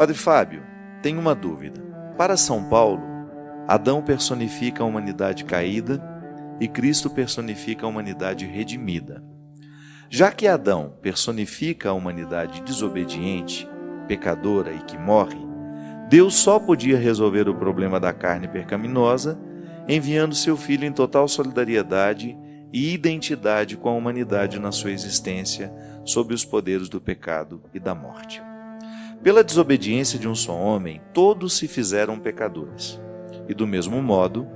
Padre Fábio, tenho uma dúvida. Para São Paulo, Adão personifica a humanidade caída e Cristo personifica a humanidade redimida. Já que Adão personifica a humanidade desobediente, pecadora e que morre, Deus só podia resolver o problema da carne pecaminosa enviando seu Filho em total solidariedade e identidade com a humanidade na sua existência sob os poderes do pecado e da morte. Pela desobediência de um só homem, todos se fizeram pecadores. E do mesmo modo,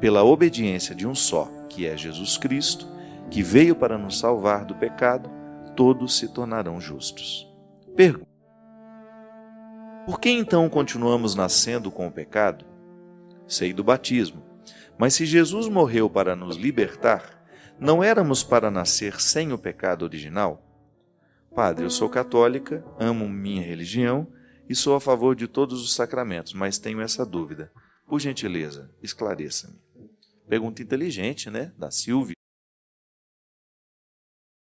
pela obediência de um só, que é Jesus Cristo, que veio para nos salvar do pecado, todos se tornarão justos. Pergunta: por que então continuamos nascendo com o pecado? Sei do batismo, mas se Jesus morreu para nos libertar, não éramos para nascer sem o pecado original? Padre, eu sou católica, amo minha religião e sou a favor de todos os sacramentos, mas tenho essa dúvida. Por gentileza, esclareça-me. Pergunta inteligente, né? Da Silvia.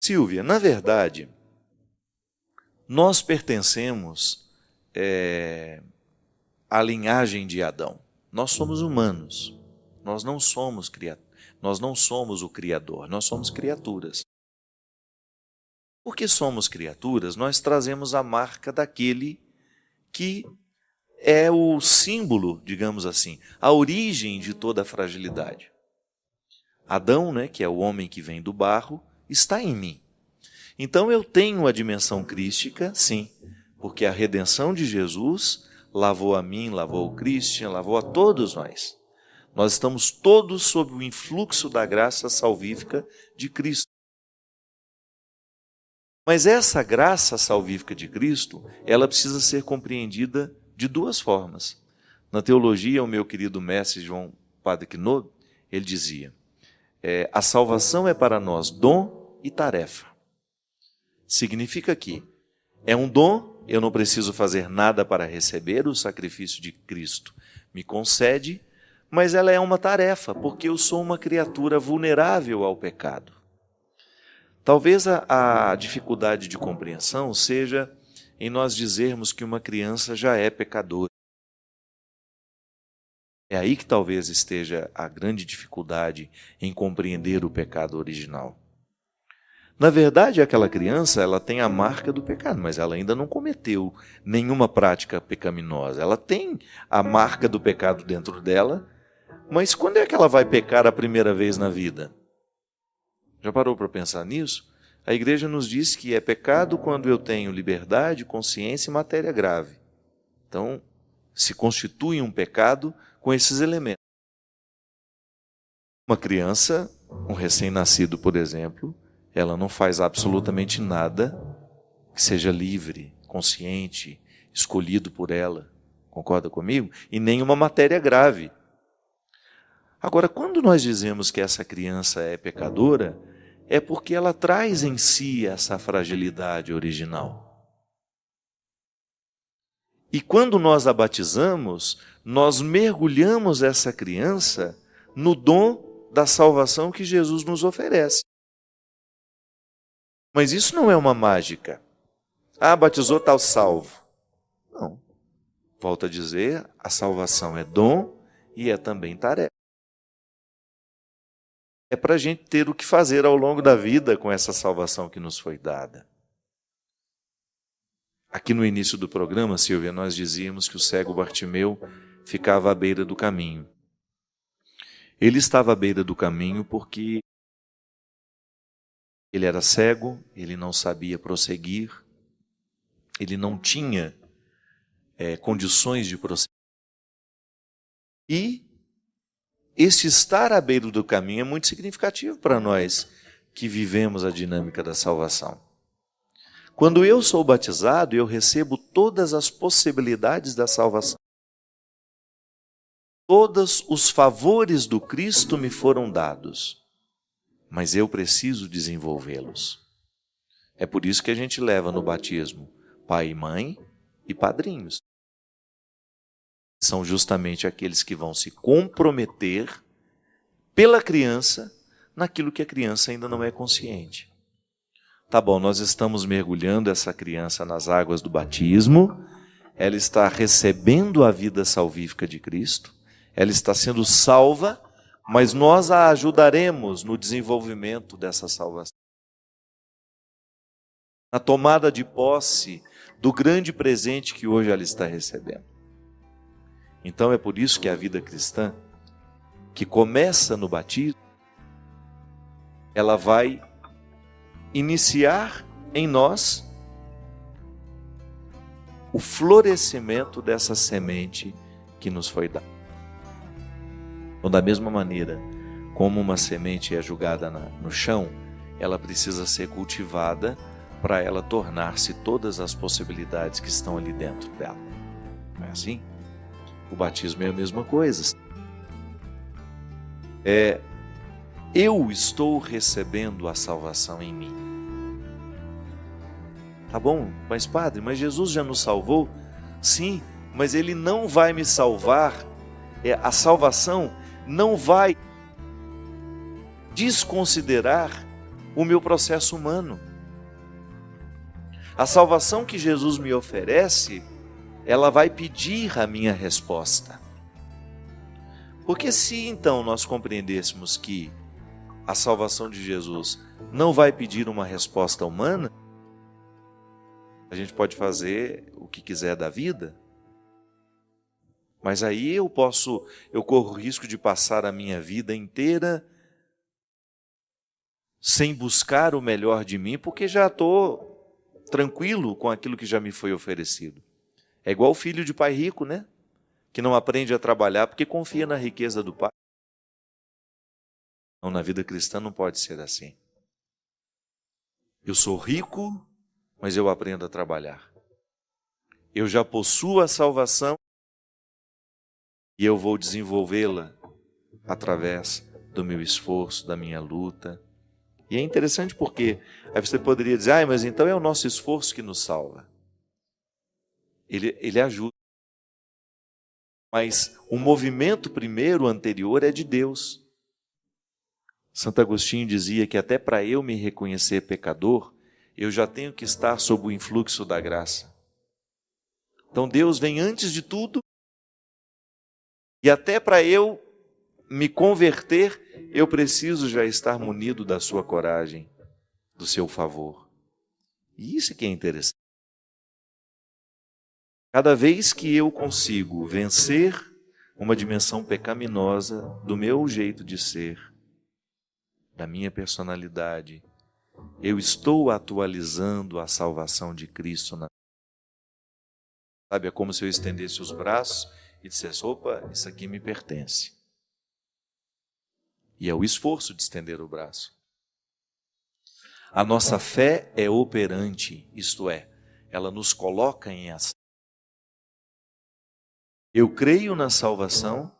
Silvia, na verdade, nós pertencemos à linhagem de Adão. Nós somos humanos. Nós não somos o Criador, nós somos criaturas. Porque somos criaturas, nós trazemos a marca daquele que é o símbolo, digamos assim, a origem de toda a fragilidade. Adão, né, que é o homem que vem do barro, está em mim. Então eu tenho a dimensão crística, sim, porque a redenção de Jesus lavou a mim, lavou o Christian, lavou a todos nós. Nós estamos todos sob o influxo da graça salvífica de Cristo. Mas essa graça salvífica de Cristo, ela precisa ser compreendida de duas formas. Na teologia, o meu querido mestre João Padre Quinob, ele dizia, a salvação é para nós dom e tarefa. Significa que é um dom, eu não preciso fazer nada para receber, o sacrifício de Cristo me concede, mas ela é uma tarefa, porque eu sou uma criatura vulnerável ao pecado. Talvez a dificuldade de compreensão seja em nós dizermos que uma criança já é pecadora. É aí que talvez esteja a grande dificuldade em compreender o pecado original. Na verdade, aquela criança, ela tem a marca do pecado, mas ela ainda não cometeu nenhuma prática pecaminosa. Ela tem a marca do pecado dentro dela, mas quando é que ela vai pecar a primeira vez na vida? Já parou para pensar nisso? A igreja nos diz que é pecado quando eu tenho liberdade, consciência e matéria grave. Então, se constitui um pecado com esses elementos. Uma criança, um recém-nascido, por exemplo, ela não faz absolutamente nada que seja livre, consciente, escolhido por ela. Concorda comigo? E nenhuma matéria grave. Agora, quando nós dizemos que essa criança é pecadora, é porque ela traz em si essa fragilidade original. E quando nós a batizamos, nós mergulhamos essa criança no dom da salvação que Jesus nos oferece. Mas isso não é uma mágica. Ah, batizou, está salvo. Não. Volto a dizer, a salvação é dom e é também tarefa. É para a gente ter o que fazer ao longo da vida com essa salvação que nos foi dada. Aqui no início do programa, Silvia, nós dizíamos que o cego Bartimeu ficava à beira do caminho. Ele estava à beira do caminho porque ele era cego, ele não sabia prosseguir, ele não tinha condições de prosseguir. E esse estar à beira do caminho é muito significativo para nós que vivemos a dinâmica da salvação. Quando eu sou batizado, eu recebo todas as possibilidades da salvação. Todos os favores do Cristo me foram dados, mas eu preciso desenvolvê-los. É por isso que a gente leva no batismo pai e mãe e padrinhos. São justamente aqueles que vão se comprometer pela criança naquilo que a criança ainda não é consciente. Tá bom, nós estamos mergulhando essa criança nas águas do batismo ela está recebendo a vida salvífica de Cristo, ela está sendo salva, mas nós a ajudaremos no desenvolvimento dessa salvação, na tomada de posse do grande presente que hoje ela está recebendo. Então é por isso que a vida cristã, que começa no batismo, ela vai iniciar em nós o florescimento dessa semente que nos foi dada. Então, da mesma maneira como uma semente é jogada no chão, ela precisa ser cultivada para ela tornar-se todas as possibilidades que estão ali dentro dela. Não é assim? O batismo é a mesma coisa. Eu estou recebendo a salvação em mim. Tá bom, mas padre, mas Jesus já nos salvou? Sim, mas Ele não vai me salvar. A salvação não vai desconsiderar o meu processo humano. A salvação que Jesus me oferece, ela vai pedir a minha resposta. Porque se então nós compreendêssemos que a salvação de Jesus não vai pedir uma resposta humana, a gente pode fazer o que quiser da vida, mas aí eu corro o risco de passar a minha vida inteira sem buscar o melhor de mim, porque já estou tranquilo com aquilo que já me foi oferecido. É igual o filho de pai rico, né? Que não aprende a trabalhar porque confia na riqueza do pai. Não, na vida cristã não pode ser assim. Eu sou rico, mas eu aprendo a trabalhar. Eu já possuo a salvação e eu vou desenvolvê-la através do meu esforço, da minha luta. E é interessante porque aí você poderia dizer, mas então é o nosso esforço que nos salva. Ele ajuda. Mas o movimento primeiro, anterior, é de Deus. Santo Agostinho dizia que até para eu me reconhecer pecador, eu já tenho que estar sob o influxo da graça. Então Deus vem antes de tudo, e até para eu me converter, eu preciso já estar munido da sua coragem, do seu favor. E isso que é interessante. Cada vez que eu consigo vencer uma dimensão pecaminosa do meu jeito de ser, da minha personalidade, eu estou atualizando a salvação de Cristo. Sabe, é como se eu estendesse os braços e dissesse, opa, isso aqui me pertence. E é o esforço de estender o braço. A nossa fé é operante, isto é, ela nos coloca em ação. Eu creio na salvação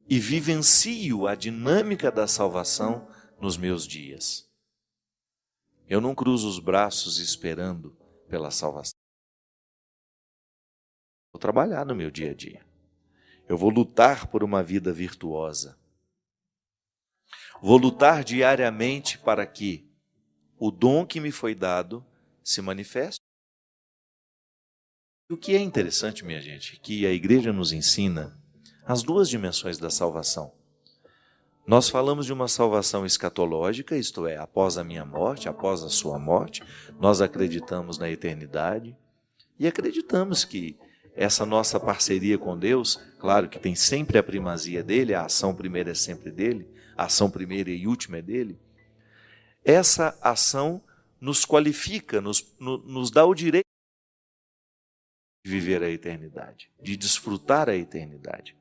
e vivencio a dinâmica da salvação nos meus dias. Eu não cruzo os braços esperando pela salvação. Vou trabalhar no meu dia a dia. Eu vou lutar por uma vida virtuosa. Vou lutar diariamente para que o dom que me foi dado se manifeste. O que é interessante, minha gente, que a igreja nos ensina as duas dimensões da salvação. Nós falamos de uma salvação escatológica, isto é, após a minha morte, após a sua morte. Nós acreditamos na eternidade e acreditamos que essa nossa parceria com Deus, claro que tem sempre a primazia dele, a ação primeira é sempre dele, a ação primeira e última é dele. Essa ação nos qualifica, nos dá o direito de viver a eternidade, de desfrutar a eternidade.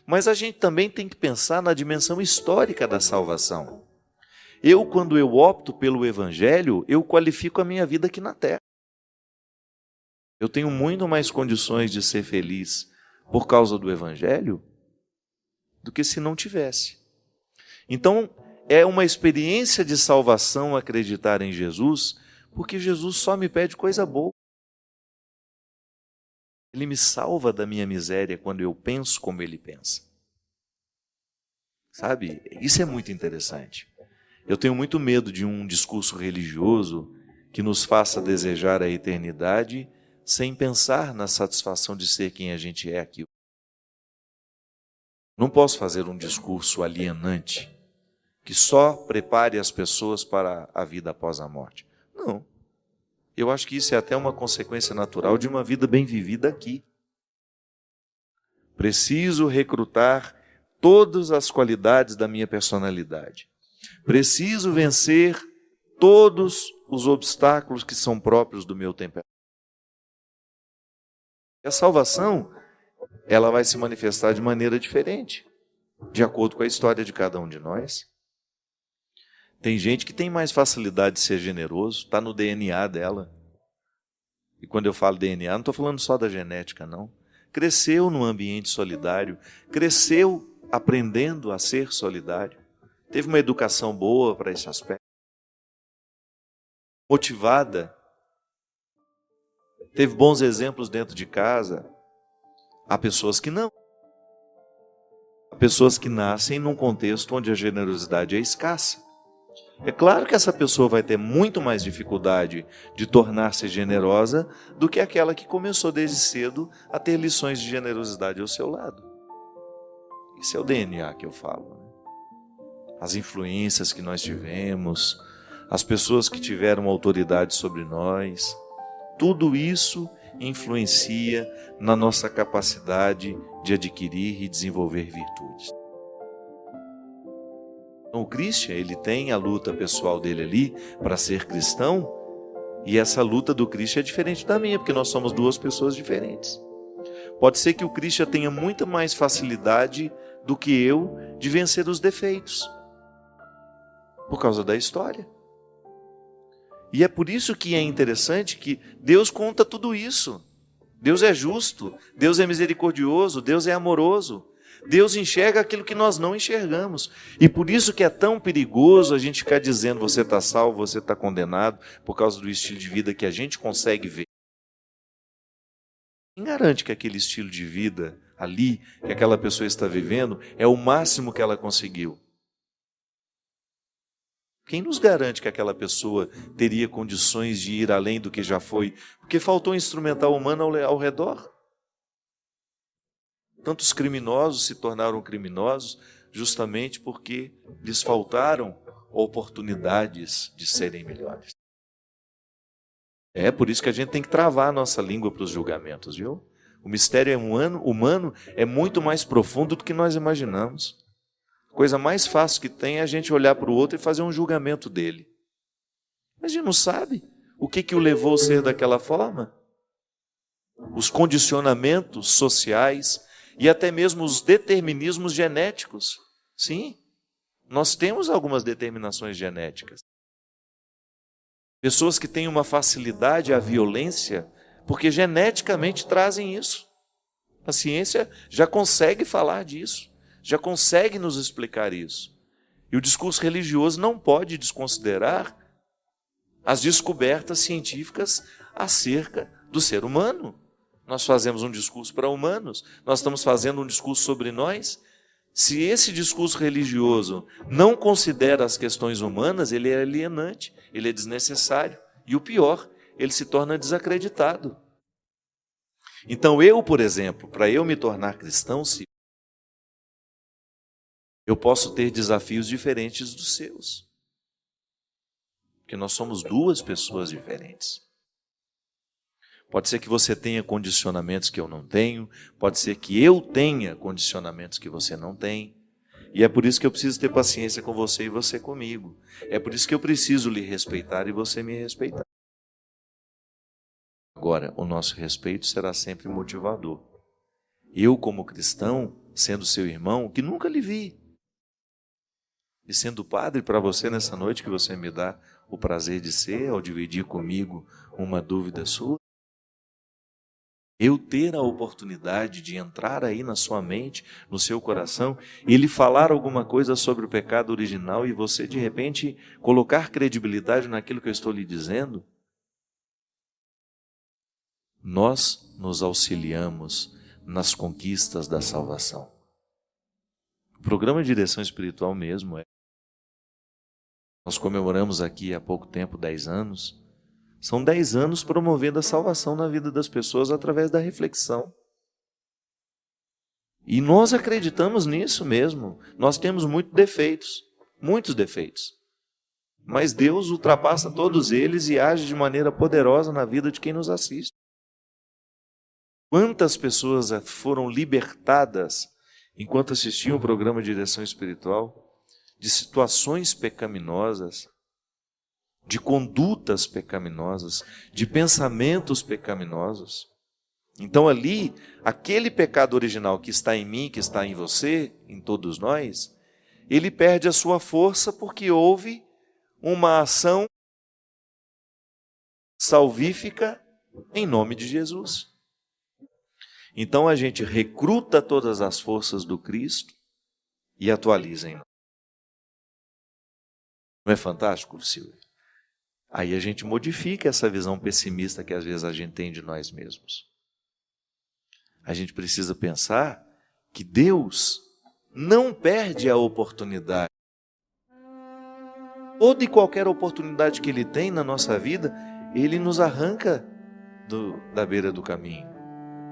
Mas a gente também tem que pensar na dimensão histórica da salvação. Quando eu opto pelo Evangelho, eu qualifico a minha vida aqui na terra. Eu tenho muito mais condições de ser feliz por causa do Evangelho do que se não tivesse. Então, é uma experiência de salvação acreditar em Jesus, porque Jesus só me pede coisa boa. Ele me salva da minha miséria quando eu penso como Ele pensa. Sabe? Isso é muito interessante. Eu tenho muito medo de um discurso religioso que nos faça desejar a eternidade sem pensar na satisfação de ser quem a gente é aqui. Não posso fazer um discurso alienante que só prepare as pessoas para a vida após a morte. Não. Eu acho que isso é até uma consequência natural de uma vida bem vivida aqui. Preciso recrutar todas as qualidades da minha personalidade. Preciso vencer todos os obstáculos que são próprios do meu temperamento. A salvação, ela vai se manifestar de maneira diferente, de acordo com a história de cada um de nós. Tem gente que tem mais facilidade de ser generoso, está no DNA dela. E quando eu falo DNA, não estou falando só da genética, não. Cresceu num ambiente solidário, cresceu aprendendo a ser solidário, teve uma educação boa para esse aspecto, motivada, teve bons exemplos dentro de casa. Há pessoas que não. Há pessoas que nascem num contexto onde a generosidade é escassa. É claro que essa pessoa vai ter muito mais dificuldade de tornar-se generosa do que aquela que começou desde cedo a ter lições de generosidade ao seu lado. Isso é o DNA que eu falo. As influências que nós tivemos, as pessoas que tiveram autoridade sobre nós, tudo isso influencia na nossa capacidade de adquirir e desenvolver virtudes. Então, o Christian, ele tem a luta pessoal dele ali para ser cristão, e essa luta do Christian é diferente da minha, porque nós somos duas pessoas diferentes. Pode ser que o Christian tenha muita mais facilidade do que eu de vencer os defeitos, por causa da história. E é por isso que é interessante que Deus conta tudo isso. Deus é justo, Deus é misericordioso, Deus é amoroso. Deus enxerga aquilo que nós não enxergamos. E por isso que é tão perigoso a gente ficar dizendo você está salvo, você está condenado, por causa do estilo de vida que a gente consegue ver. Quem garante que aquele estilo de vida ali, que aquela pessoa está vivendo, é o máximo que ela conseguiu? Quem nos garante que aquela pessoa teria condições de ir além do que já foi? Porque faltou um instrumental humano ao redor. Tantos criminosos se tornaram criminosos justamente porque lhes faltaram oportunidades de serem melhores. É por isso que a gente tem que travar a nossa língua para os julgamentos, viu? O mistério humano é muito mais profundo do que nós imaginamos. A coisa mais fácil que tem é a gente olhar para o outro e fazer um julgamento dele. Mas a gente não sabe o que o levou a ser daquela forma. Os condicionamentos sociais e até mesmo os determinismos genéticos. Sim, nós temos algumas determinações genéticas. Pessoas que têm uma facilidade à violência, porque geneticamente trazem isso. A ciência já consegue falar disso, já consegue nos explicar isso. E o discurso religioso não pode desconsiderar as descobertas científicas acerca do ser humano. Nós fazemos um discurso para humanos, nós estamos fazendo um discurso sobre nós. Se esse discurso religioso não considera as questões humanas, ele é alienante, ele é desnecessário. E o pior, ele se torna desacreditado. Então eu, por exemplo, para eu me tornar cristão, eu posso ter desafios diferentes dos seus. Porque nós somos duas pessoas diferentes. Pode ser que você tenha condicionamentos que eu não tenho, pode ser que eu tenha condicionamentos que você não tem. E é por isso que eu preciso ter paciência com você e você comigo. É por isso que eu preciso lhe respeitar e você me respeitar. Agora, o nosso respeito será sempre motivador. Eu, como cristão, sendo seu irmão, que nunca lhe vi, e sendo padre para você nessa noite que você me dá o prazer de ser, ao dividir comigo uma dúvida sua, eu ter a oportunidade de entrar aí na sua mente, no seu coração, e lhe falar alguma coisa sobre o pecado original e você de repente colocar credibilidade naquilo que eu estou lhe dizendo, nós nos auxiliamos nas conquistas da salvação. O programa de direção espiritual mesmo nós comemoramos aqui há pouco tempo 10 anos. São 10 anos promovendo a salvação na vida das pessoas através da reflexão. E nós acreditamos nisso mesmo. Nós temos muitos defeitos. Mas Deus ultrapassa todos eles e age de maneira poderosa na vida de quem nos assiste. Quantas pessoas foram libertadas enquanto assistiam o programa de direção espiritual de situações pecaminosas, de condutas pecaminosas, de pensamentos pecaminosos. Então ali, aquele pecado original que está em mim, que está em você, em todos nós, ele perde a sua força porque houve uma ação salvífica em nome de Jesus. Então a gente recruta todas as forças do Cristo e atualiza em nós. Não é fantástico, Silvio? Aí a gente modifica essa visão pessimista que às vezes a gente tem de nós mesmos. A gente precisa pensar que Deus não perde a oportunidade. Toda e qualquer oportunidade que Ele tem na nossa vida, Ele nos arranca da beira do caminho.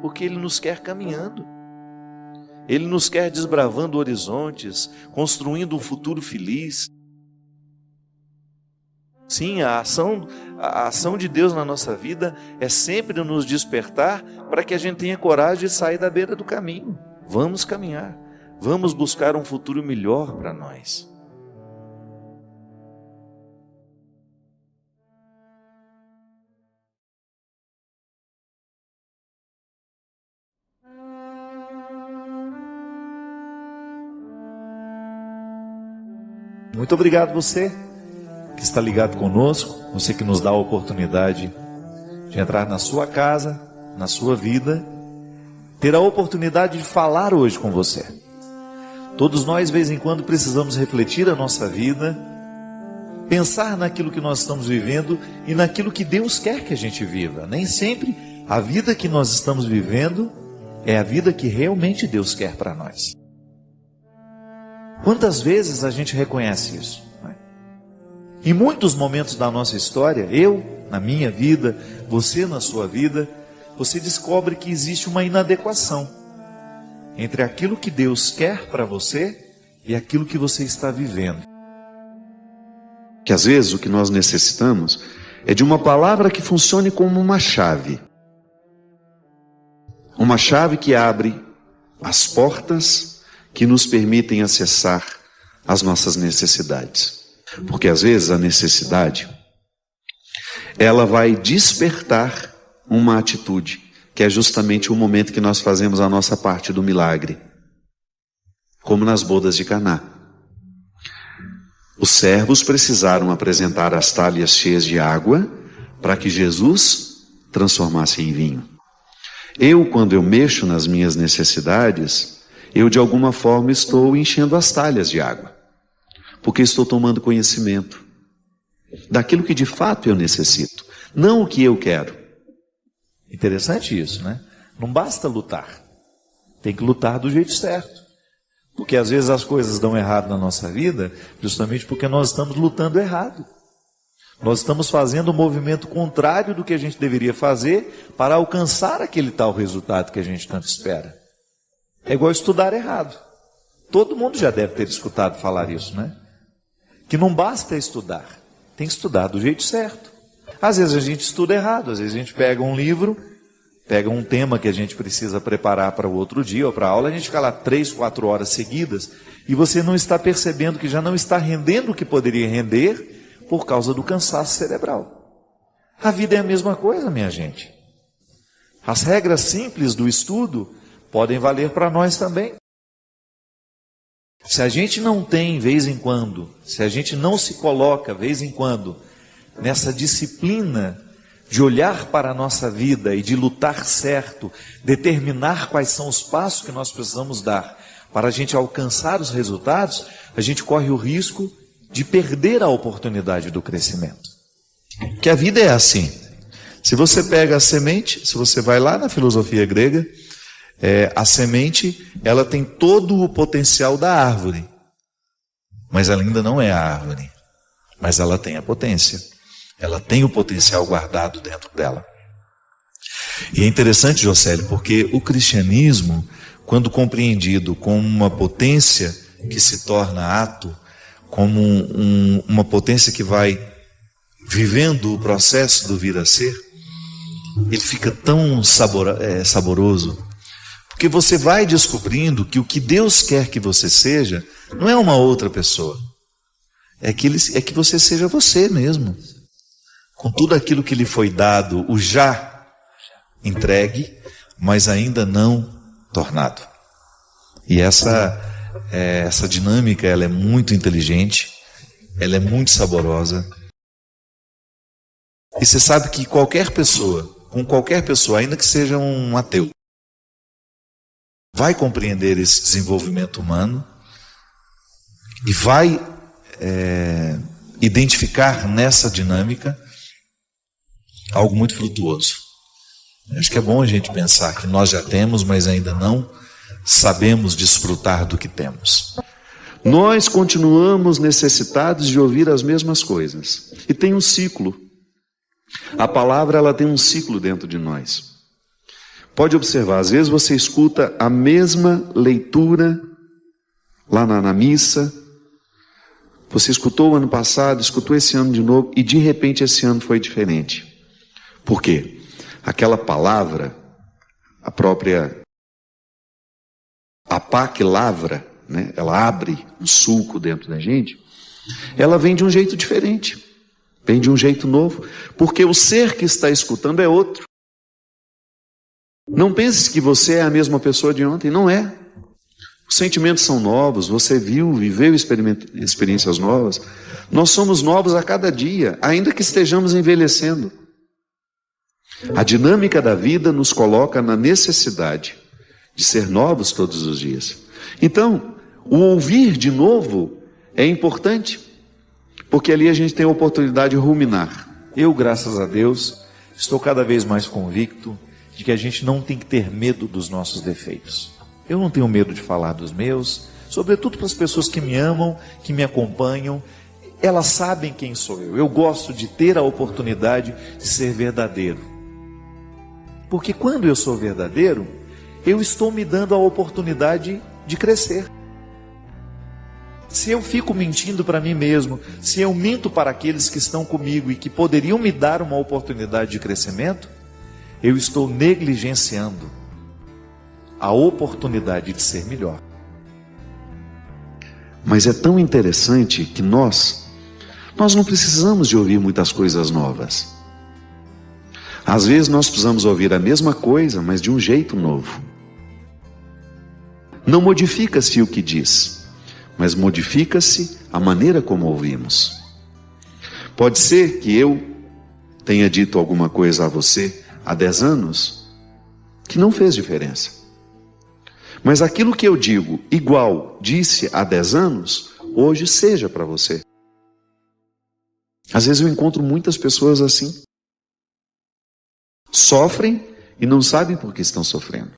Porque Ele nos quer caminhando. Ele nos quer desbravando horizontes, construindo um futuro feliz. Sim, a ação de Deus na nossa vida é sempre nos despertar para que a gente tenha coragem de sair da beira do caminho. Vamos caminhar, vamos buscar um futuro melhor para nós. Muito obrigado você que está ligado conosco, você que nos dá a oportunidade de entrar na sua casa, na sua vida, ter a oportunidade de falar hoje com você. Todos nós, de vez em quando, precisamos refletir a nossa vida, pensar naquilo que nós estamos vivendo e naquilo que Deus quer que a gente viva. Nem sempre a vida que nós estamos vivendo é a vida que realmente Deus quer para nós. Quantas vezes a gente reconhece isso? Em muitos momentos da nossa história, eu na minha vida, você na sua vida, você descobre que existe uma inadequação entre aquilo que Deus quer para você e aquilo que você está vivendo. Que às vezes o que nós necessitamos é de uma palavra que funcione como uma chave. Uma chave que abre as portas que nos permitem acessar as nossas necessidades. Porque às vezes a necessidade, ela vai despertar uma atitude, que é justamente o momento que nós fazemos a nossa parte do milagre. Como nas bodas de Caná. Os servos precisaram apresentar as talhas cheias de água para que Jesus transformasse em vinho. Quando eu mexo nas minhas necessidades, eu de alguma forma estou enchendo as talhas de água. Porque estou tomando conhecimento daquilo que de fato eu necessito, não o que eu quero. Interessante isso, né? Não basta lutar, tem que lutar do jeito certo. Porque às vezes as coisas dão errado na nossa vida, justamente porque nós estamos lutando errado. Nós estamos fazendo um movimento contrário do que a gente deveria fazer para alcançar aquele tal resultado que a gente tanto espera. É igual estudar errado. Todo mundo já deve ter escutado falar isso, né? Que não basta estudar, tem que estudar do jeito certo. Às vezes a gente estuda errado, às vezes a gente pega um livro, pega um tema que a gente precisa preparar para o outro dia ou para a aula, a gente fica lá 3, 4 horas seguidas e você não está percebendo que já não está rendendo o que poderia render por causa do cansaço cerebral. A vida é a mesma coisa, minha gente. As regras simples do estudo podem valer para nós também. Se a gente não tem, vez em quando, se a gente não se coloca, vez em quando, nessa disciplina de olhar para a nossa vida e de lutar certo, determinar quais são os passos que nós precisamos dar para a gente alcançar os resultados, a gente corre o risco de perder a oportunidade do crescimento. Que a vida é assim. Se você pega a semente, se você vai lá na filosofia grega, a semente, ela tem todo o potencial da árvore, mas ela ainda não é a árvore, mas ela tem a potência. Ela tem o potencial guardado dentro dela. E é interessante, Jocélio, porque o cristianismo, quando compreendido como uma potência que se torna ato, como uma potência que vai vivendo o processo do vir a ser, ele fica tão saboroso, porque você vai descobrindo que o que Deus quer que você seja não é uma outra pessoa, é que você seja você mesmo, com tudo aquilo que lhe foi dado, o já entregue, mas ainda não tornado. E essa dinâmica, ela é muito inteligente, ela é muito saborosa. E você sabe que com qualquer pessoa, ainda que seja um ateu, vai compreender esse desenvolvimento humano e vai identificar nessa dinâmica algo muito frutuoso. Acho que é bom a gente pensar que nós já temos, mas ainda não sabemos desfrutar do que temos. Nós continuamos necessitados de ouvir as mesmas coisas. E tem um ciclo. A palavra, ela tem um ciclo dentro de nós. Pode observar, às vezes você escuta a mesma leitura lá na missa. Você escutou o ano passado, escutou esse ano de novo, e de repente esse ano foi diferente. Por quê? Aquela palavra, a pá que lavra, né? Ela abre um sulco dentro da gente, ela vem de um jeito diferente, vem de um jeito novo, porque o ser que está escutando é outro. Não pense que você é a mesma pessoa de ontem, não é. Os sentimentos são novos, você viveu experiências novas. Nós somos novos a cada dia, ainda que estejamos envelhecendo. A dinâmica da vida nos coloca na necessidade de ser novos todos os dias. Então, o ouvir de novo é importante, porque ali a gente tem a oportunidade de ruminar. Eu, graças a Deus, estou cada vez mais convicto de que a gente não tem que ter medo dos nossos defeitos. Eu não tenho medo de falar dos meus, sobretudo para as pessoas que me amam, que me acompanham. Elas sabem quem sou eu. Eu gosto de ter a oportunidade de ser verdadeiro. Porque quando eu sou verdadeiro, eu estou me dando a oportunidade de crescer. Se eu fico mentindo para mim mesmo, se eu minto para aqueles que estão comigo e que poderiam me dar uma oportunidade de crescimento, eu estou negligenciando a oportunidade de ser melhor. Mas é tão interessante que nós não precisamos de ouvir muitas coisas novas. Às vezes nós precisamos ouvir a mesma coisa, mas de um jeito novo. Não modifica-se o que diz, mas modifica-se a maneira como ouvimos. Pode ser que eu tenha dito alguma coisa a você há 10 anos que não fez diferença. Mas aquilo que eu digo igual disse há 10 anos, hoje seja para você. Às vezes eu encontro muitas pessoas assim. Sofrem e não sabem por que estão sofrendo.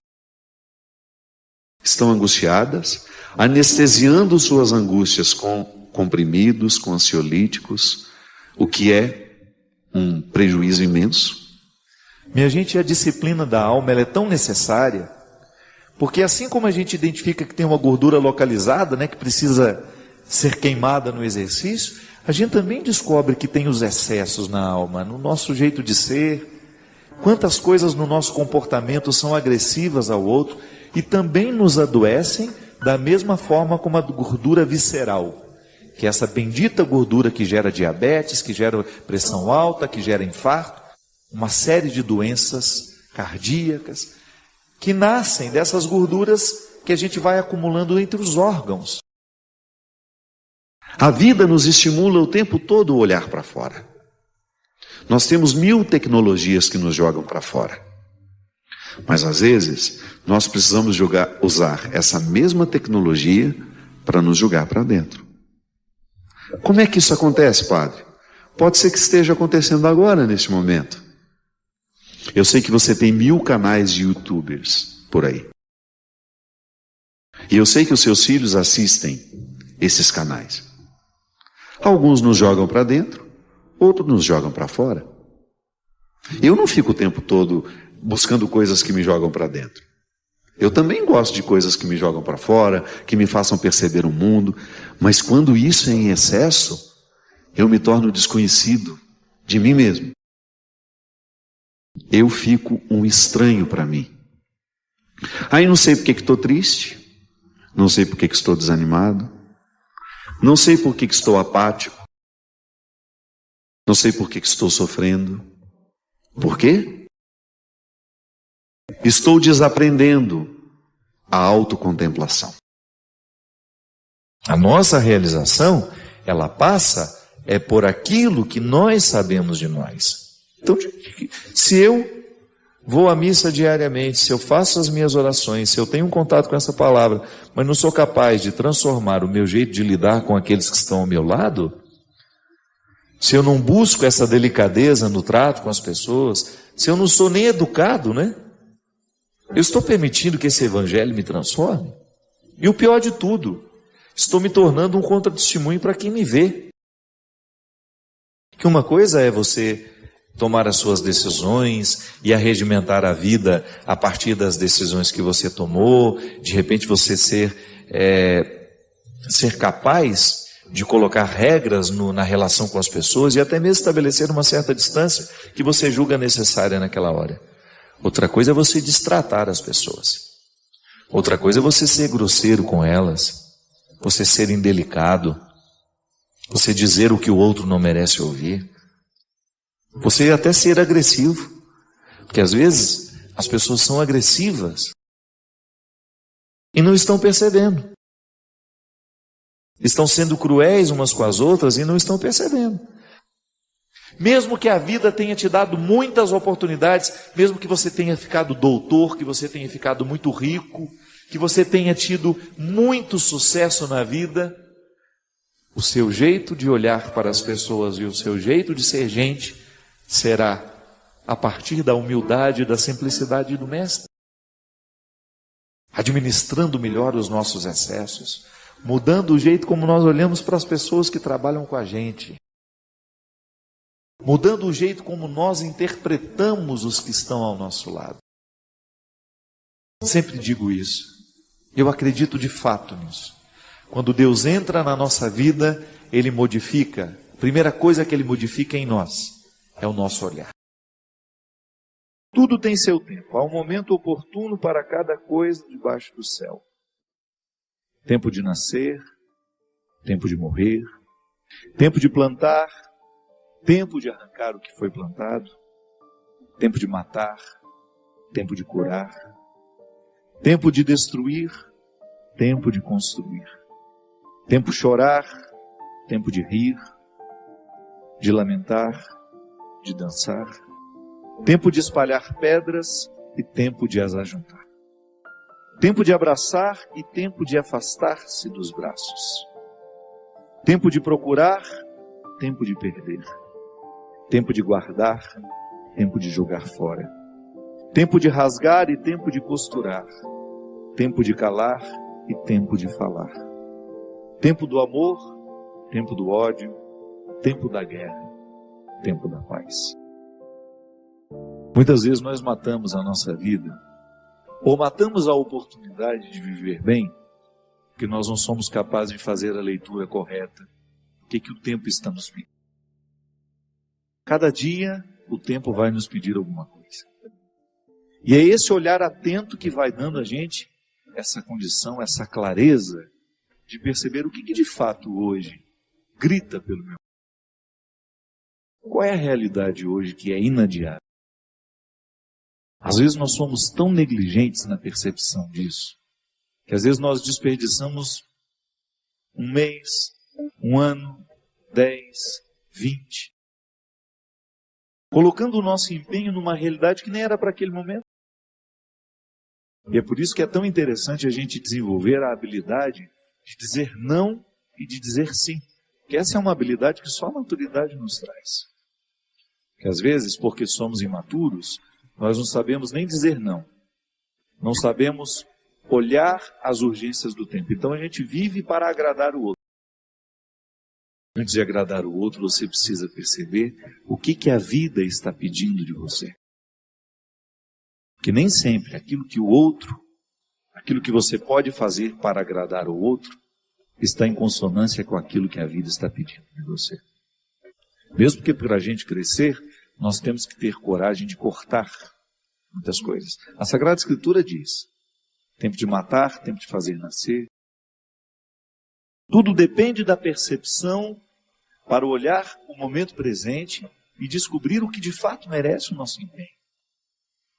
Estão angustiadas, anestesiando suas angústias com comprimidos, com ansiolíticos, o que é um prejuízo imenso. Minha gente, a disciplina da alma, ela é tão necessária, porque assim como a gente identifica que tem uma gordura localizada, né, que precisa ser queimada no exercício, a gente também descobre que tem os excessos na alma, no nosso jeito de ser. Quantas coisas no nosso comportamento são agressivas ao outro e também nos adoecem da mesma forma como a gordura visceral, que é essa bendita gordura que gera diabetes, que gera pressão alta, que gera infarto, uma série de doenças cardíacas que nascem dessas gorduras que a gente vai acumulando entre os órgãos. A vida nos estimula o tempo todo a olhar para fora. Nós temos 1000 tecnologias que nos jogam para fora. Mas às vezes, nós precisamos usar essa mesma tecnologia para nos jogar para dentro. Como é que isso acontece, padre? Pode ser que esteja acontecendo agora, neste momento. Eu sei que você tem 1000 canais de YouTubers por aí. E eu sei que os seus filhos assistem esses canais. Alguns nos jogam para dentro, outros nos jogam para fora. Eu não fico o tempo todo buscando coisas que me jogam para dentro. Eu também gosto de coisas que me jogam para fora, que me façam perceber o mundo, mas quando isso é em excesso, eu me torno desconhecido de mim mesmo. Eu fico um estranho para mim. Aí não sei por que estou triste, não sei por que estou desanimado, não sei por que estou apático, não sei por que estou sofrendo. Por quê? Estou desaprendendo a autocontemplação. A nossa realização, ela passa por aquilo que nós sabemos de nós. Então, se eu vou à missa diariamente, se eu faço as minhas orações, se eu tenho um contato com essa palavra, mas não sou capaz de transformar o meu jeito de lidar com aqueles que estão ao meu lado, se eu não busco essa delicadeza no trato com as pessoas, se eu não sou nem educado, né? Eu estou permitindo que esse evangelho me transforme? E o pior de tudo, estou me tornando um contratestemunho para quem me vê. Que uma coisa é você tomar as suas decisões e arregimentar a vida a partir das decisões que você tomou, de repente você ser capaz de colocar regras na relação com as pessoas e até mesmo estabelecer uma certa distância que você julga necessária naquela hora. Outra coisa é você destratar as pessoas. Outra coisa é você ser grosseiro com elas, você ser indelicado, você dizer o que o outro não merece ouvir, você até ser agressivo, porque às vezes as pessoas são agressivas e não estão percebendo. Estão sendo cruéis umas com as outras e não estão percebendo. Mesmo que a vida tenha te dado muitas oportunidades, mesmo que você tenha ficado doutor, que você tenha ficado muito rico, que você tenha tido muito sucesso na vida, o seu jeito de olhar para as pessoas e o seu jeito de ser gente será a partir da humildade e da simplicidade do Mestre. Administrando melhor os nossos excessos, mudando o jeito como nós olhamos para as pessoas que trabalham com a gente, mudando o jeito como nós interpretamos os que estão ao nosso lado. Sempre digo isso, eu acredito de fato nisso. Quando Deus entra na nossa vida, Ele modifica, a primeira coisa que Ele modifica em nós é o nosso olhar. Tudo tem seu tempo, há um momento oportuno para cada coisa debaixo do céu. Tempo de nascer, tempo de morrer, tempo de plantar, tempo de arrancar o que foi plantado, tempo de matar, tempo de curar, tempo de destruir, tempo de construir, tempo de chorar, tempo de rir, de lamentar, de dançar, tempo de espalhar pedras e tempo de as ajuntar. Tempo de abraçar e tempo de afastar-se dos braços. Tempo de procurar, tempo de perder. Tempo de guardar, tempo de jogar fora. Tempo de rasgar e tempo de costurar. Tempo de calar e tempo de falar. Tempo do amor, tempo do ódio, tempo da guerra, tempo da paz. Muitas vezes nós matamos a nossa vida, ou matamos a oportunidade de viver bem, porque nós não somos capazes de fazer a leitura correta. O que o tempo está nos pedindo? Cada dia o tempo vai nos pedir alguma coisa. E é esse olhar atento que vai dando a gente essa condição, essa clareza de perceber o que de fato hoje grita pelo meu. Qual é a realidade hoje que é inadiável? Às vezes nós somos tão negligentes na percepção disso, que às vezes nós desperdiçamos um mês, um ano, 10, 20, colocando o nosso empenho numa realidade que nem era para aquele momento. E é por isso que é tão interessante a gente desenvolver a habilidade de dizer não e de dizer sim. Porque essa é uma habilidade que só a maturidade nos traz. Que às vezes, porque somos imaturos, nós não sabemos nem dizer não. Não sabemos olhar as urgências do tempo. Então a gente vive para agradar o outro. Antes de agradar o outro, você precisa perceber o que a vida está pedindo de você. Porque nem sempre aquilo que você pode fazer para agradar o outro, está em consonância com aquilo que a vida está pedindo de você. Mesmo porque para a gente crescer, nós temos que ter coragem de cortar muitas coisas. A Sagrada Escritura diz: tempo de matar, tempo de fazer nascer. Tudo depende da percepção para olhar o momento presente e descobrir o que de fato merece o nosso empenho.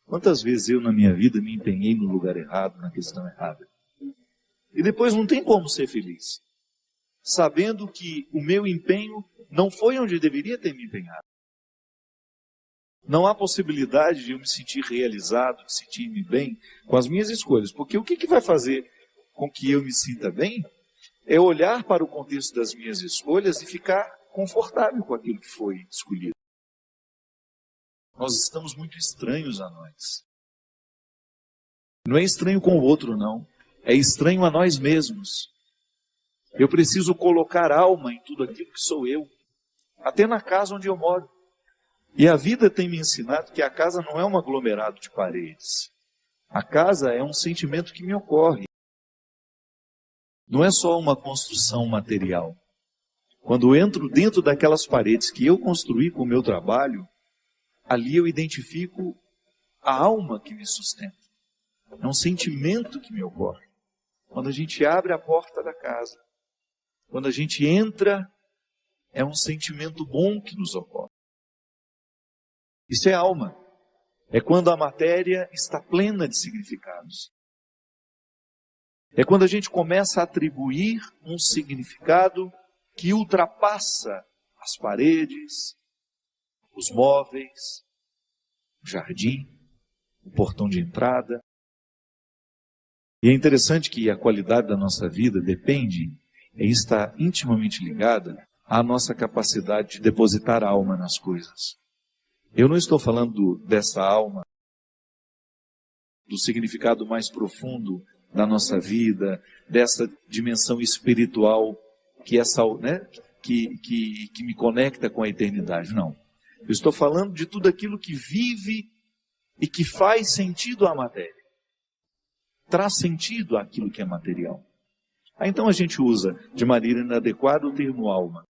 Quantas vezes eu na minha vida me empenhei no lugar errado, na questão errada. E depois não tem como ser feliz, sabendo que o meu empenho não foi onde deveria ter me empenhado. Não há possibilidade de eu me sentir realizado, de sentir-me bem com as minhas escolhas. Porque o que vai fazer com que eu me sinta bem é olhar para o contexto das minhas escolhas e ficar confortável com aquilo que foi escolhido. Nós estamos muito estranhos a nós. Não é estranho com o outro, não. É estranho a nós mesmos. Eu preciso colocar alma em tudo aquilo que sou eu. Até na casa onde eu moro. E a vida tem me ensinado que a casa não é um aglomerado de paredes. A casa é um sentimento que me ocorre. Não é só uma construção material. Quando eu entro dentro daquelas paredes que eu construí com o meu trabalho, ali eu identifico a alma que me sustenta. É um sentimento que me ocorre. Quando a gente abre a porta da casa, quando a gente entra, é um sentimento bom que nos ocorre. Isso é alma. É quando a matéria está plena de significados. É quando a gente começa a atribuir um significado que ultrapassa as paredes, os móveis, o jardim, o portão de entrada. E é interessante que a qualidade da nossa vida depende e está intimamente ligada à nossa capacidade de depositar a alma nas coisas. Eu não estou falando dessa alma, do significado mais profundo da nossa vida, dessa dimensão espiritual que me conecta com a eternidade. Não. Eu estou falando de tudo aquilo que vive e que faz sentido à matéria. Traz sentido àquilo que é material. Então a gente usa de maneira inadequada o termo alma.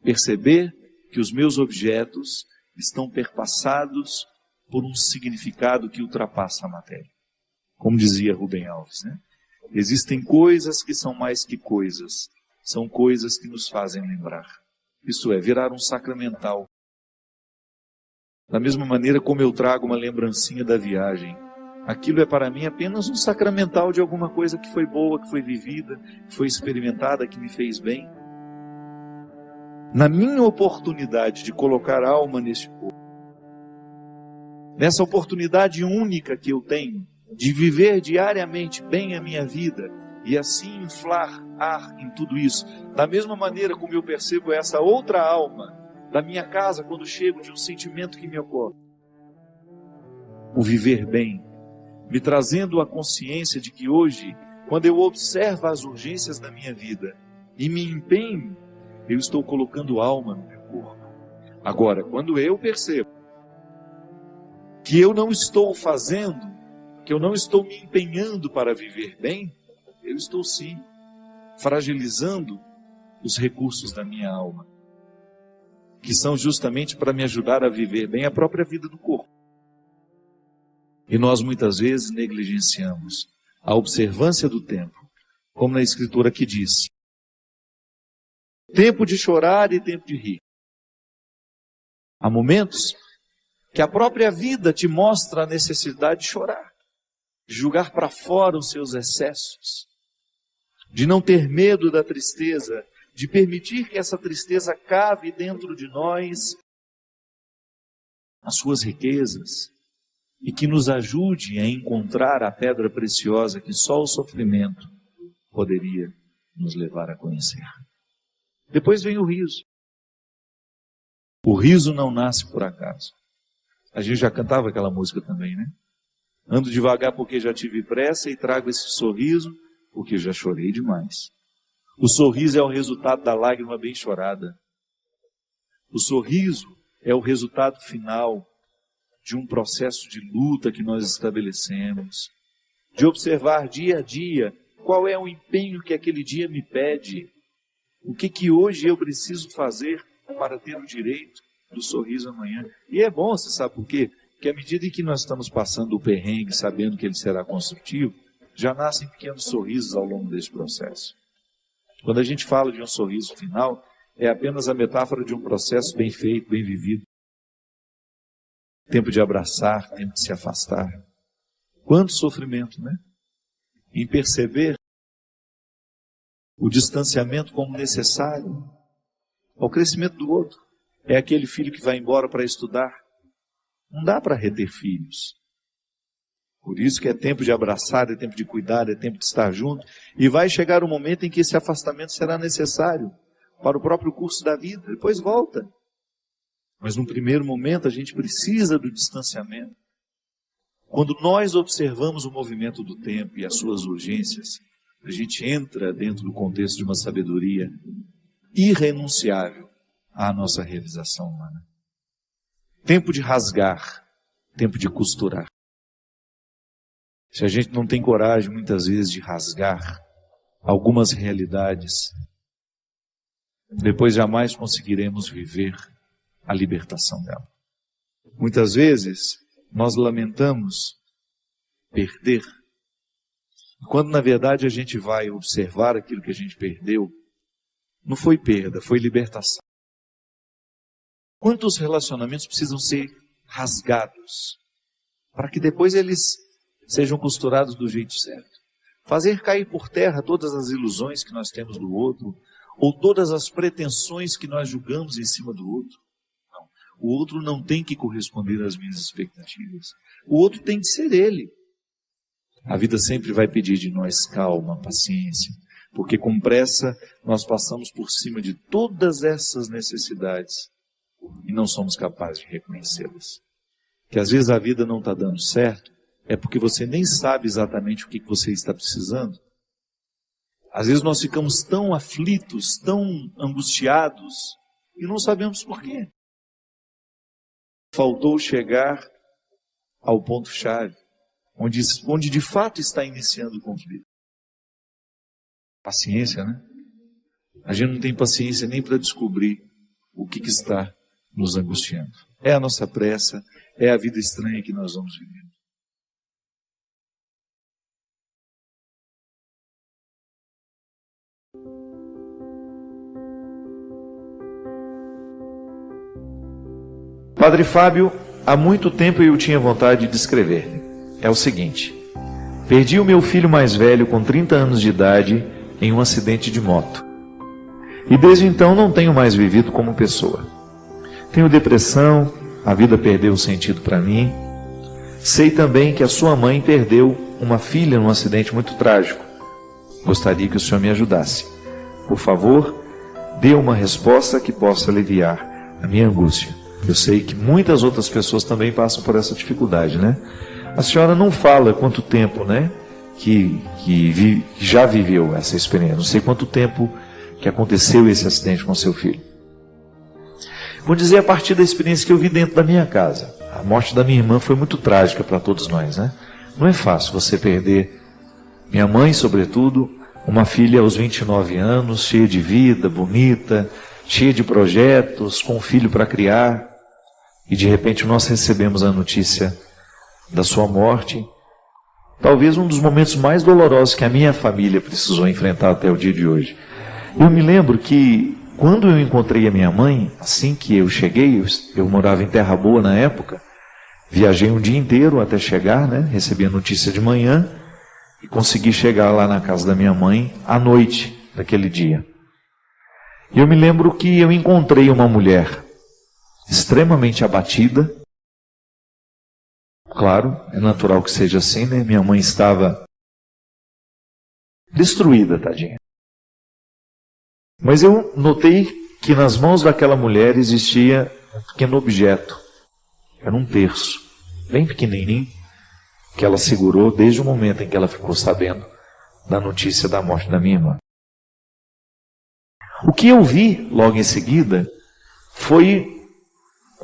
Perceber que os meus objetos estão perpassados por um significado que ultrapassa a matéria. Como dizia Rubem Alves, né? Existem coisas que são mais que coisas. São coisas que nos fazem lembrar. Isso é, virar um sacramental. Da mesma maneira como eu trago uma lembrancinha da viagem, aquilo é para mim apenas um sacramental de alguma coisa que foi boa, que foi vivida, que foi experimentada, que me fez bem. Na minha oportunidade de colocar alma neste corpo, nessa oportunidade única que eu tenho de viver diariamente bem a minha vida e assim inflar ar em tudo isso, da mesma maneira como eu percebo essa outra alma da minha casa quando chego de um sentimento que me ocorre, o viver bem, me trazendo a consciência de que hoje, quando eu observo as urgências da minha vida e me empenho, eu estou colocando alma no meu corpo. Agora, quando eu percebo que eu não estou fazendo, que eu não estou me empenhando para viver bem, eu estou sim fragilizando os recursos da minha alma, que são justamente para me ajudar a viver bem a própria vida do corpo. E nós muitas vezes negligenciamos a observância do tempo, como na Escritura que diz: tempo de chorar e tempo de rir. Há momentos que a própria vida te mostra a necessidade de chorar, de jogar para fora os seus excessos, de não ter medo da tristeza, de permitir que essa tristeza cave dentro de nós as suas riquezas e que nos ajude a encontrar a pedra preciosa que só o sofrimento poderia nos levar a conhecer. Depois vem o riso. O riso não nasce por acaso. A gente já cantava aquela música também, né? Ando devagar porque já tive pressa e trago esse sorriso porque já chorei demais. O sorriso é o resultado da lágrima bem chorada. O sorriso é o resultado final de um processo de luta que nós estabelecemos, de observar dia a dia qual é o empenho que aquele dia me pede, o que hoje eu preciso fazer para ter o direito do sorriso amanhã. E é bom, você sabe por quê? Porque à medida em que nós estamos passando o perrengue, sabendo que ele será construtivo, já nascem pequenos sorrisos ao longo desse processo. Quando a gente fala de um sorriso final, é apenas a metáfora de um processo bem feito, bem vivido. Tempo de abraçar, tempo de se afastar. Quanto sofrimento, né? Em perceber o distanciamento como necessário ao crescimento do outro. É aquele filho que vai embora para estudar. Não dá para reter filhos. Por isso que é tempo de abraçar, é tempo de cuidar, é tempo de estar junto. E vai chegar o momento em que esse afastamento será necessário para o próprio curso da vida. Depois volta. Mas num primeiro momento a gente precisa do distanciamento. Quando nós observamos o movimento do tempo e as suas urgências, a gente entra dentro do contexto de uma sabedoria irrenunciável à nossa realização humana. Tempo de rasgar, tempo de costurar. Se a gente não tem coragem, muitas vezes, de rasgar algumas realidades, depois jamais conseguiremos viver a libertação dela. Muitas vezes, nós lamentamos perder, quando na verdade a gente vai observar aquilo que a gente perdeu, não foi perda, foi libertação. Quantos relacionamentos precisam ser rasgados para que depois eles sejam costurados do jeito certo? Fazer cair por terra todas as ilusões que nós temos do outro, ou todas as pretensões que nós julgamos em cima do outro. Não. O outro não tem que corresponder às minhas expectativas. O outro tem que ser ele. A vida sempre vai pedir de nós calma, paciência, porque com pressa nós passamos por cima de todas essas necessidades e não somos capazes de reconhecê-las. Que às vezes a vida não está dando certo, é porque você nem sabe exatamente o que você está precisando. Às vezes nós ficamos tão aflitos, tão angustiados, e não sabemos por quê. Faltou chegar ao ponto-chave, onde de fato está iniciando o conflito. Paciência, né? A gente não tem paciência nem para descobrir o que está nos angustiando. É a nossa pressa, é a vida estranha que nós vamos vivendo. Padre Fábio, há muito tempo eu tinha vontade de escrever. É o seguinte: perdi o meu filho mais velho com 30 anos de idade em um acidente de moto. E desde então não tenho mais vivido como pessoa. Tenho depressão, a vida perdeu o sentido para mim. Sei também que a sua mãe perdeu uma filha num acidente muito trágico. Gostaria que o senhor me ajudasse. Por favor, dê uma resposta que possa aliviar a minha angústia. Eu sei que muitas outras pessoas também passam por essa dificuldade, né? A senhora não fala quanto tempo, né, que já viveu essa experiência. Não sei quanto tempo que aconteceu esse acidente com seu filho. Vou dizer a partir da experiência que eu vi dentro da minha casa. A morte da minha irmã foi muito trágica para todos nós, né? Não é fácil você perder, minha mãe sobretudo, uma filha aos 29 anos, cheia de vida, bonita, cheia de projetos, com um filho para criar, e de repente nós recebemos a notícia da sua morte, talvez um dos momentos mais dolorosos que a minha família precisou enfrentar até o dia de hoje. Eu me lembro que quando eu encontrei a minha mãe, assim que eu cheguei, eu morava em Terra Boa na época, viajei um dia inteiro até chegar, né? Recebi a notícia de manhã e consegui chegar lá na casa da minha mãe à noite daquele dia. E eu me lembro que eu encontrei uma mulher extremamente abatida. Claro, é natural que seja assim, né? Minha mãe estava destruída, tadinha. Mas eu notei que nas mãos daquela mulher existia um pequeno objeto. Era um terço, bem pequenininho, que ela segurou desde o momento em que ela ficou sabendo da notícia da morte da minha irmã. O que eu vi logo em seguida foi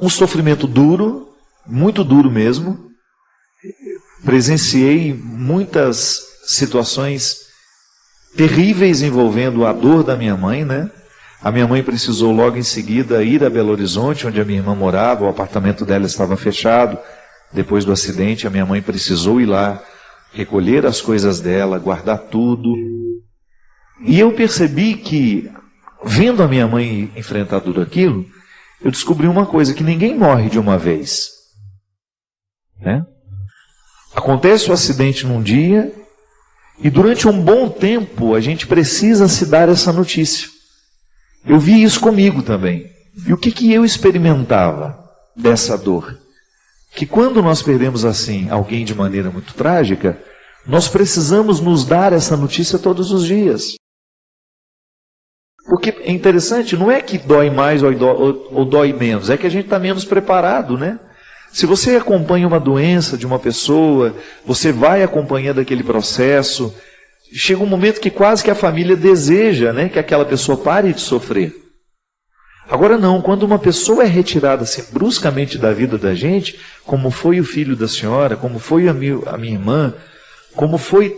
um sofrimento duro, muito duro mesmo. Presenciei muitas situações terríveis envolvendo a dor da minha mãe, né? A minha mãe precisou logo em seguida ir a Belo Horizonte, onde a minha irmã morava. O apartamento dela estava fechado. Depois do acidente, a minha mãe precisou ir lá, recolher as coisas dela, guardar tudo. E eu percebi que, vendo a minha mãe enfrentar tudo aquilo, eu descobri uma coisa, que ninguém morre de uma vez, né? Acontece o acidente num dia, e durante um bom tempo a gente precisa se dar essa notícia. Eu vi isso comigo também. E o que eu experimentava dessa dor? Que quando nós perdemos assim alguém de maneira muito trágica, nós precisamos nos dar essa notícia todos os dias. Porque é interessante, não é que dói mais ou dói menos, é que a gente está menos preparado, né? Se você acompanha uma doença de uma pessoa, você vai acompanhando aquele processo, chega um momento que quase que a família deseja, né, que aquela pessoa pare de sofrer. Agora não, quando uma pessoa é retirada assim, bruscamente da vida da gente, como foi o filho da senhora, como foi a minha irmã, como foi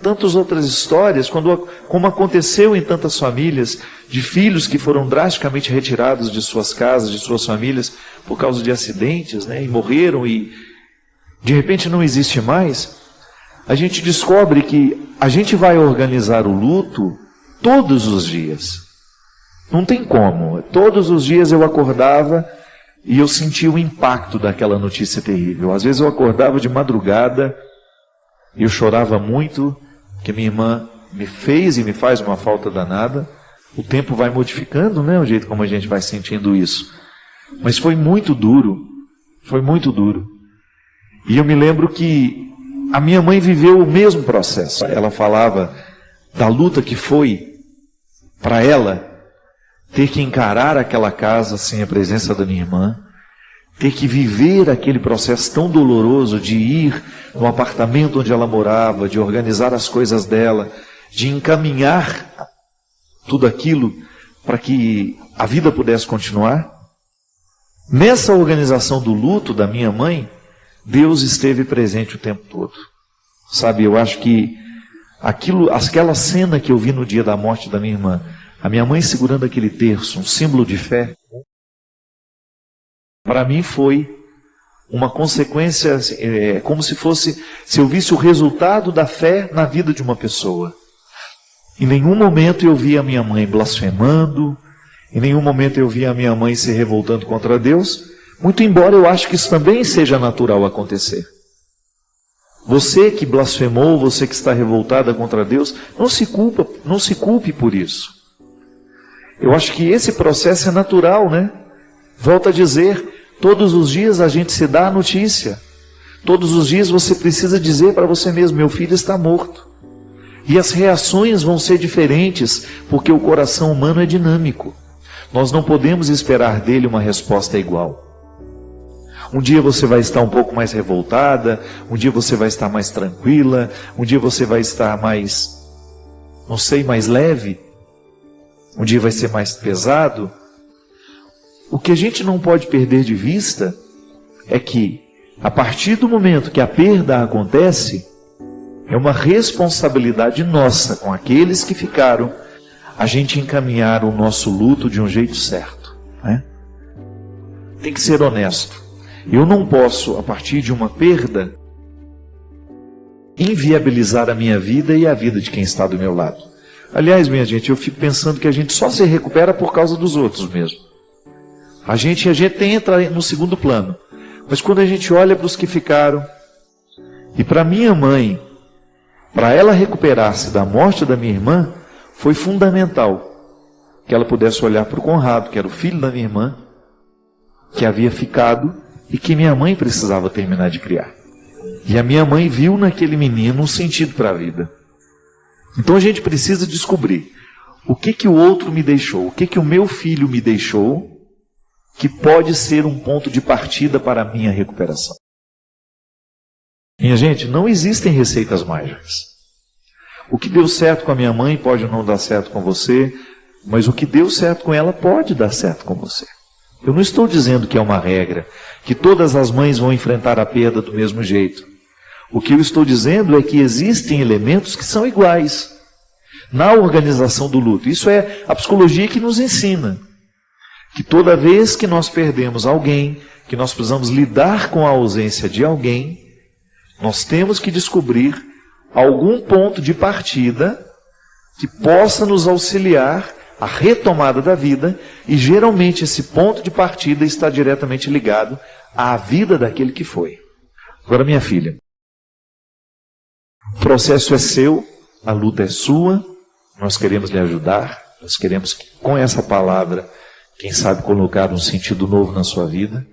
tantas outras histórias, como aconteceu em tantas famílias, de filhos que foram drasticamente retirados de suas casas, de suas famílias, por causa de acidentes, né, e morreram e de repente não existe mais, a gente descobre que a gente vai organizar o luto todos os dias. Não tem como. Todos os dias eu acordava e eu sentia o impacto daquela notícia terrível. Às vezes eu acordava de madrugada e eu chorava muito, que minha irmã me fez e me faz uma falta danada. O tempo vai modificando, né, o jeito como a gente vai sentindo isso. Mas foi muito duro. Foi muito duro. E eu me lembro que a minha mãe viveu o mesmo processo. Ela falava da luta que foi para ela ter que encarar aquela casa sem a presença da minha irmã, ter que viver aquele processo tão doloroso de ir no apartamento onde ela morava, de organizar as coisas dela, de encaminhar tudo aquilo para que a vida pudesse continuar. Nessa organização do luto da minha mãe, Deus esteve presente o tempo todo. Sabe, eu acho que aquela cena que eu vi no dia da morte da minha irmã, a minha mãe segurando aquele terço, um símbolo de fé, para mim foi uma consequência, como se eu visse o resultado da fé na vida de uma pessoa. Em nenhum momento eu vi a minha mãe blasfemando, em nenhum momento eu vi a minha mãe se revoltando contra Deus, muito embora eu acho que isso também seja natural acontecer. Você que blasfemou, você que está revoltada contra Deus, não se culpe por isso. Eu acho que esse processo é natural, né? Volto a dizer, todos os dias a gente se dá a notícia. Todos os dias você precisa dizer para você mesmo, meu filho está morto. E as reações vão ser diferentes, porque o coração humano é dinâmico. Nós não podemos esperar dele uma resposta igual. Um dia você vai estar um pouco mais revoltada, um dia você vai estar mais tranquila, um dia você vai estar mais, mais leve, um dia vai ser mais pesado. O que a gente não pode perder de vista é que, a partir do momento que a perda acontece, é uma responsabilidade nossa com aqueles que ficaram, a gente encaminhar o nosso luto de um jeito certo, né? Tem que ser honesto. Eu não posso, a partir de uma perda, inviabilizar a minha vida e a vida de quem está do meu lado. Aliás, minha gente, eu fico pensando que a gente só se recupera por causa dos outros mesmo. A gente entra no segundo plano. Mas quando a gente olha para os que ficaram, e para minha mãe, para ela recuperar-se da morte da minha irmã, foi fundamental que ela pudesse olhar para o Conrado, que era o filho da minha irmã, que havia ficado e que minha mãe precisava terminar de criar. E a minha mãe viu naquele menino um sentido para a vida. Então a gente precisa descobrir o que o outro me deixou, o que o meu filho me deixou, que pode ser um ponto de partida para a minha recuperação. Minha gente, não existem receitas mágicas. O que deu certo com a minha mãe pode não dar certo com você, mas o que deu certo com ela pode dar certo com você. Eu não estou dizendo que é uma regra, que todas as mães vão enfrentar a perda do mesmo jeito. O que eu estou dizendo é que existem elementos que são iguais na organização do luto. Isso é a psicologia que nos ensina. Que toda vez que nós perdemos alguém, que nós precisamos lidar com a ausência de alguém, nós temos que descobrir algum ponto de partida que possa nos auxiliar à retomada da vida, e geralmente esse ponto de partida está diretamente ligado à vida daquele que foi. Agora, minha filha, o processo é seu, a luta é sua, nós queremos lhe ajudar, nós queremos que com essa palavra, quem sabe colocar um sentido novo na sua vida.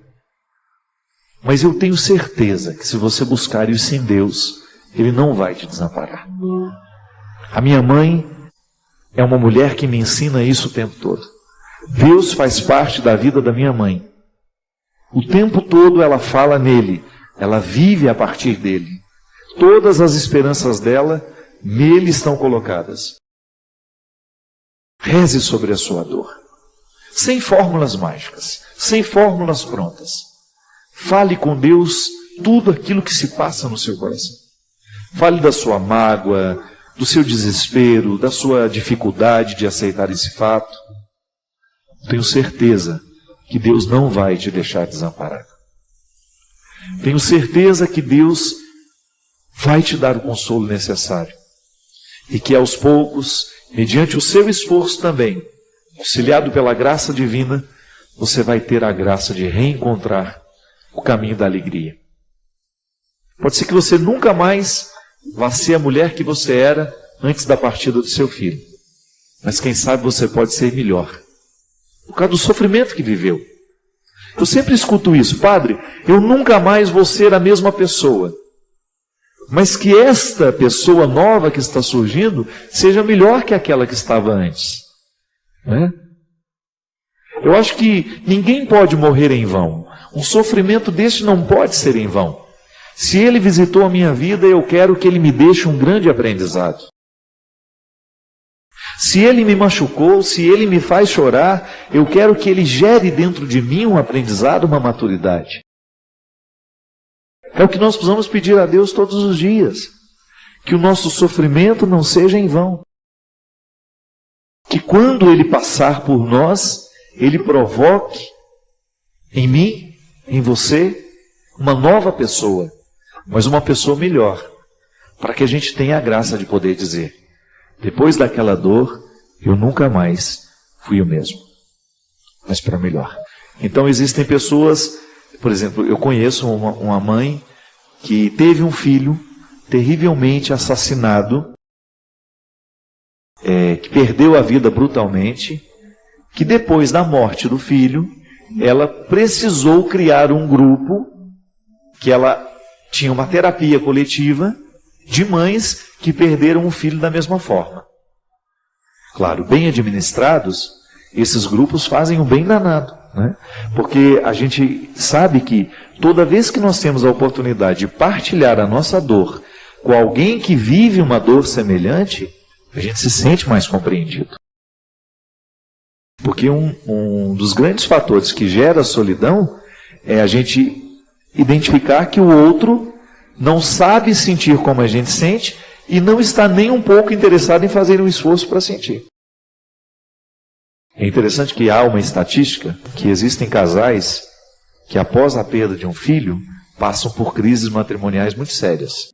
Mas eu tenho certeza que se você buscar isso em Deus, Ele não vai te desamparar. A minha mãe é uma mulher que me ensina isso o tempo todo. Deus faz parte da vida da minha mãe. O tempo todo ela fala nele, ela vive a partir dele. Todas as esperanças dela nele estão colocadas. Reze sobre a sua dor. Sem fórmulas mágicas, sem fórmulas prontas. Fale com Deus tudo aquilo que se passa no seu coração. Fale da sua mágoa, do seu desespero, da sua dificuldade de aceitar esse fato. Tenho certeza que Deus não vai te deixar desamparado. Tenho certeza que Deus vai te dar o consolo necessário. E que aos poucos, mediante o seu esforço também, auxiliado pela graça divina, você vai ter a graça de reencontrar o caminho da alegria. Pode ser que você nunca mais vá ser a mulher que você era antes da partida do seu filho. Mas quem sabe você pode ser melhor. Por causa do sofrimento que viveu. Eu sempre escuto isso: padre, eu nunca mais vou ser a mesma pessoa. Mas que esta pessoa nova que está surgindo seja melhor que aquela que estava antes. Né? Eu acho que ninguém pode morrer em vão. Um sofrimento deste não pode ser em vão. Se ele visitou a minha vida, eu quero que ele me deixe um grande aprendizado. Se ele me machucou, se ele me faz chorar, eu quero que ele gere dentro de mim um aprendizado, uma maturidade. É o que nós precisamos pedir a Deus todos os dias. Que o nosso sofrimento não seja em vão. Que quando ele passar por nós, ele provoque em mim, em você, uma nova pessoa, mas uma pessoa melhor, para que a gente tenha a graça de poder dizer: depois daquela dor, eu nunca mais fui o mesmo, mas para melhor. Então existem pessoas, por exemplo, eu conheço uma mãe que teve um filho terrivelmente assassinado, que perdeu a vida brutalmente, que depois da morte do filho, ela precisou criar um grupo, que ela tinha uma terapia coletiva de mães que perderam um filho da mesma forma. Claro, bem administrados, esses grupos fazem um bem danado, né? Porque a gente sabe que toda vez que nós temos a oportunidade de partilhar a nossa dor com alguém que vive uma dor semelhante, a gente se sente mais compreendido. Porque um dos grandes fatores que gera a solidão é a gente identificar que o outro não sabe sentir como a gente sente e não está nem um pouco interessado em fazer um esforço para sentir. É interessante que há uma estatística que existem casais que após a perda de um filho passam por crises matrimoniais muito sérias.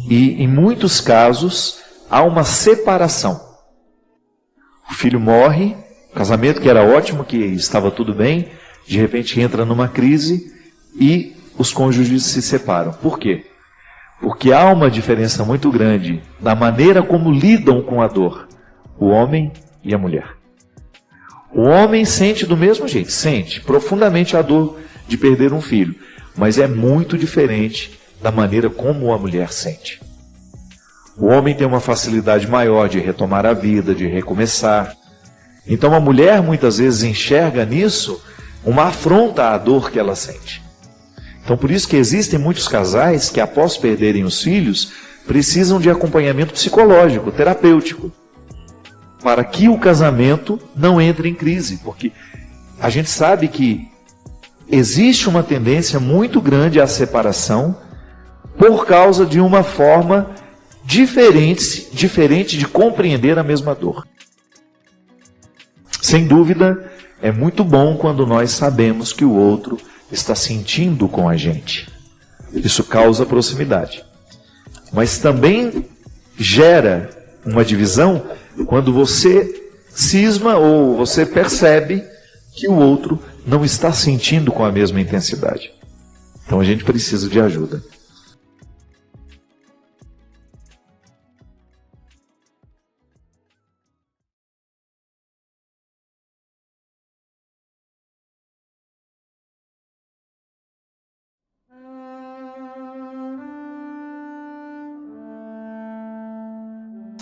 E em muitos casos há uma separação. O filho morre, o casamento que era ótimo, que estava tudo bem, de repente entra numa crise e os cônjuges se separam. Por quê? Porque há uma diferença muito grande na maneira como lidam com a dor, o homem e a mulher. O homem sente do mesmo jeito, sente profundamente a dor de perder um filho, mas é muito diferente da maneira como a mulher sente. O homem tem uma facilidade maior de retomar a vida, de recomeçar. Então a mulher muitas vezes enxerga nisso uma afronta à dor que ela sente. Então por isso que existem muitos casais que após perderem os filhos, precisam de acompanhamento psicológico, terapêutico, para que o casamento não entre em crise, porque a gente sabe que existe uma tendência muito grande à separação por causa de uma forma diferente de compreender a mesma dor. Sem dúvida, é muito bom quando nós sabemos que o outro está sentindo com a gente. Isso causa proximidade. Mas também gera uma divisão quando você cisma ou você percebe que o outro não está sentindo com a mesma intensidade. Então a gente precisa de ajuda.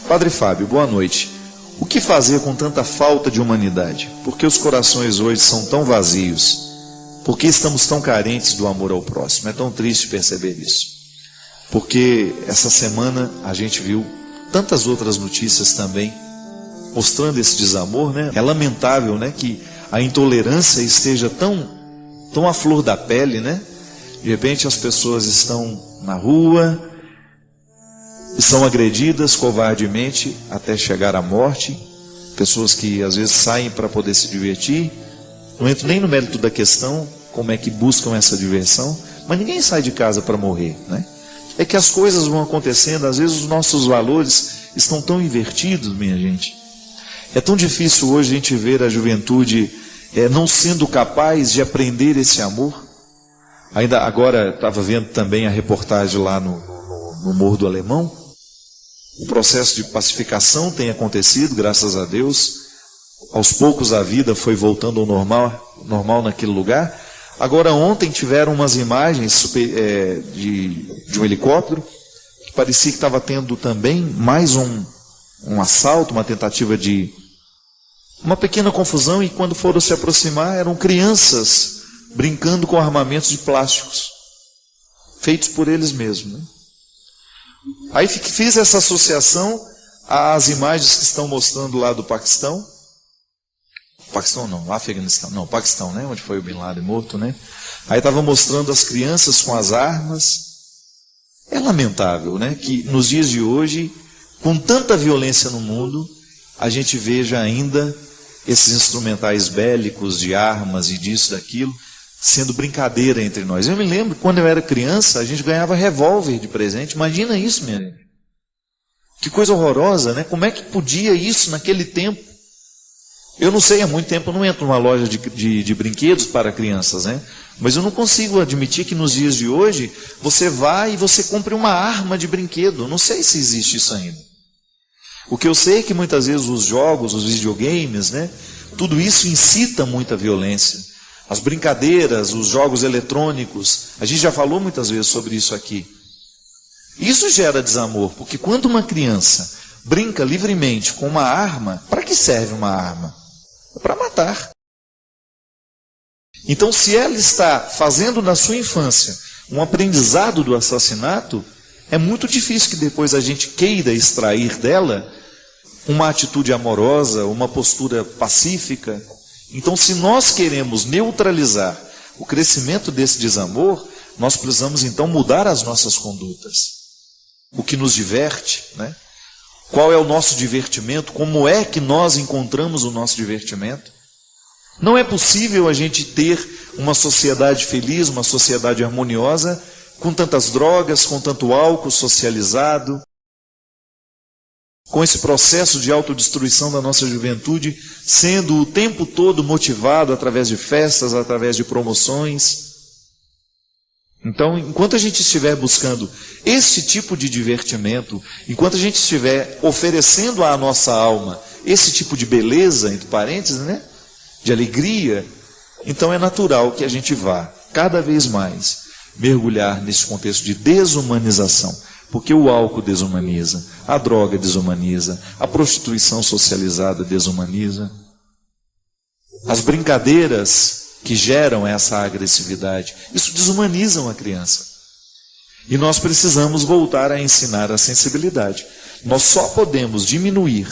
Padre Fábio, boa noite. O que fazer com tanta falta de humanidade? Por que os corações hoje são tão vazios? Por que estamos tão carentes do amor ao próximo? É tão triste perceber isso. Porque essa semana a gente viu tantas outras notícias também mostrando esse desamor, né? É lamentável, né, que a intolerância esteja tão à flor da pele, né? De repente as pessoas estão na rua e são agredidas covardemente até chegar à morte. Pessoas que às vezes saem para poder se divertir. Não entro nem no mérito da questão, como é que buscam essa diversão, mas ninguém sai de casa para morrer, né? É que as coisas vão acontecendo, às vezes os nossos valores estão tão invertidos, minha gente. É tão difícil hoje a gente ver a juventude não sendo capaz de aprender esse amor. Ainda agora estava vendo também a reportagem lá no Morro do Alemão. O processo de pacificação tem acontecido, graças a Deus. Aos poucos a vida foi voltando ao normal naquele lugar. Agora ontem tiveram umas imagens de um helicóptero, que parecia que estava tendo também mais um assalto, uma tentativa de uma pequena confusão, e quando foram se aproximar eram crianças brincando com armamentos de plásticos, feitos por eles mesmos, né? Aí fiz essa associação às imagens que estão mostrando lá do Paquistão. Paquistão não, Afeganistão, não, Paquistão, né? Onde foi o Bin Laden morto, né? Aí estava mostrando as crianças com as armas. É lamentável, né? Que nos dias de hoje, com tanta violência no mundo, a gente veja ainda esses instrumentais bélicos de armas e disso, daquilo, sendo brincadeira entre nós. Eu me lembro, quando eu era criança, a gente ganhava revólver de presente. Imagina isso, minha gente. Que coisa horrorosa, né? Como é que podia isso naquele tempo? Eu não sei, há muito tempo eu não entro numa loja de brinquedos para crianças, né? Mas eu não consigo admitir que nos dias de hoje, você vai e você compre uma arma de brinquedo. Eu não sei se existe isso ainda. O que eu sei é que muitas vezes os jogos, os videogames, né? Tudo isso incita muita violência. As brincadeiras, os jogos eletrônicos, a gente já falou muitas vezes sobre isso aqui. Isso gera desamor, porque quando uma criança brinca livremente com uma arma, para que serve uma arma? É para matar. Então, se ela está fazendo na sua infância um aprendizado do assassinato, é muito difícil que depois a gente queira extrair dela uma atitude amorosa, uma postura pacífica. Então, se nós queremos neutralizar o crescimento desse desamor, nós precisamos então mudar as nossas condutas. O que nos diverte, né? Qual é o nosso divertimento? Como é que nós encontramos o nosso divertimento? Não é possível a gente ter uma sociedade feliz, uma sociedade harmoniosa, com tantas drogas, com tanto álcool socializado, com esse processo de autodestruição da nossa juventude, sendo o tempo todo motivado através de festas, através de promoções. Então, enquanto a gente estiver buscando esse tipo de divertimento, enquanto a gente estiver oferecendo à nossa alma esse tipo de beleza, entre parênteses, né, de alegria, então é natural que a gente vá cada vez mais mergulhar nesse contexto de desumanização. Porque o álcool desumaniza, a droga desumaniza, a prostituição socializada desumaniza. As brincadeiras que geram essa agressividade, isso desumaniza uma criança. E nós precisamos voltar a ensinar a sensibilidade. Nós só podemos diminuir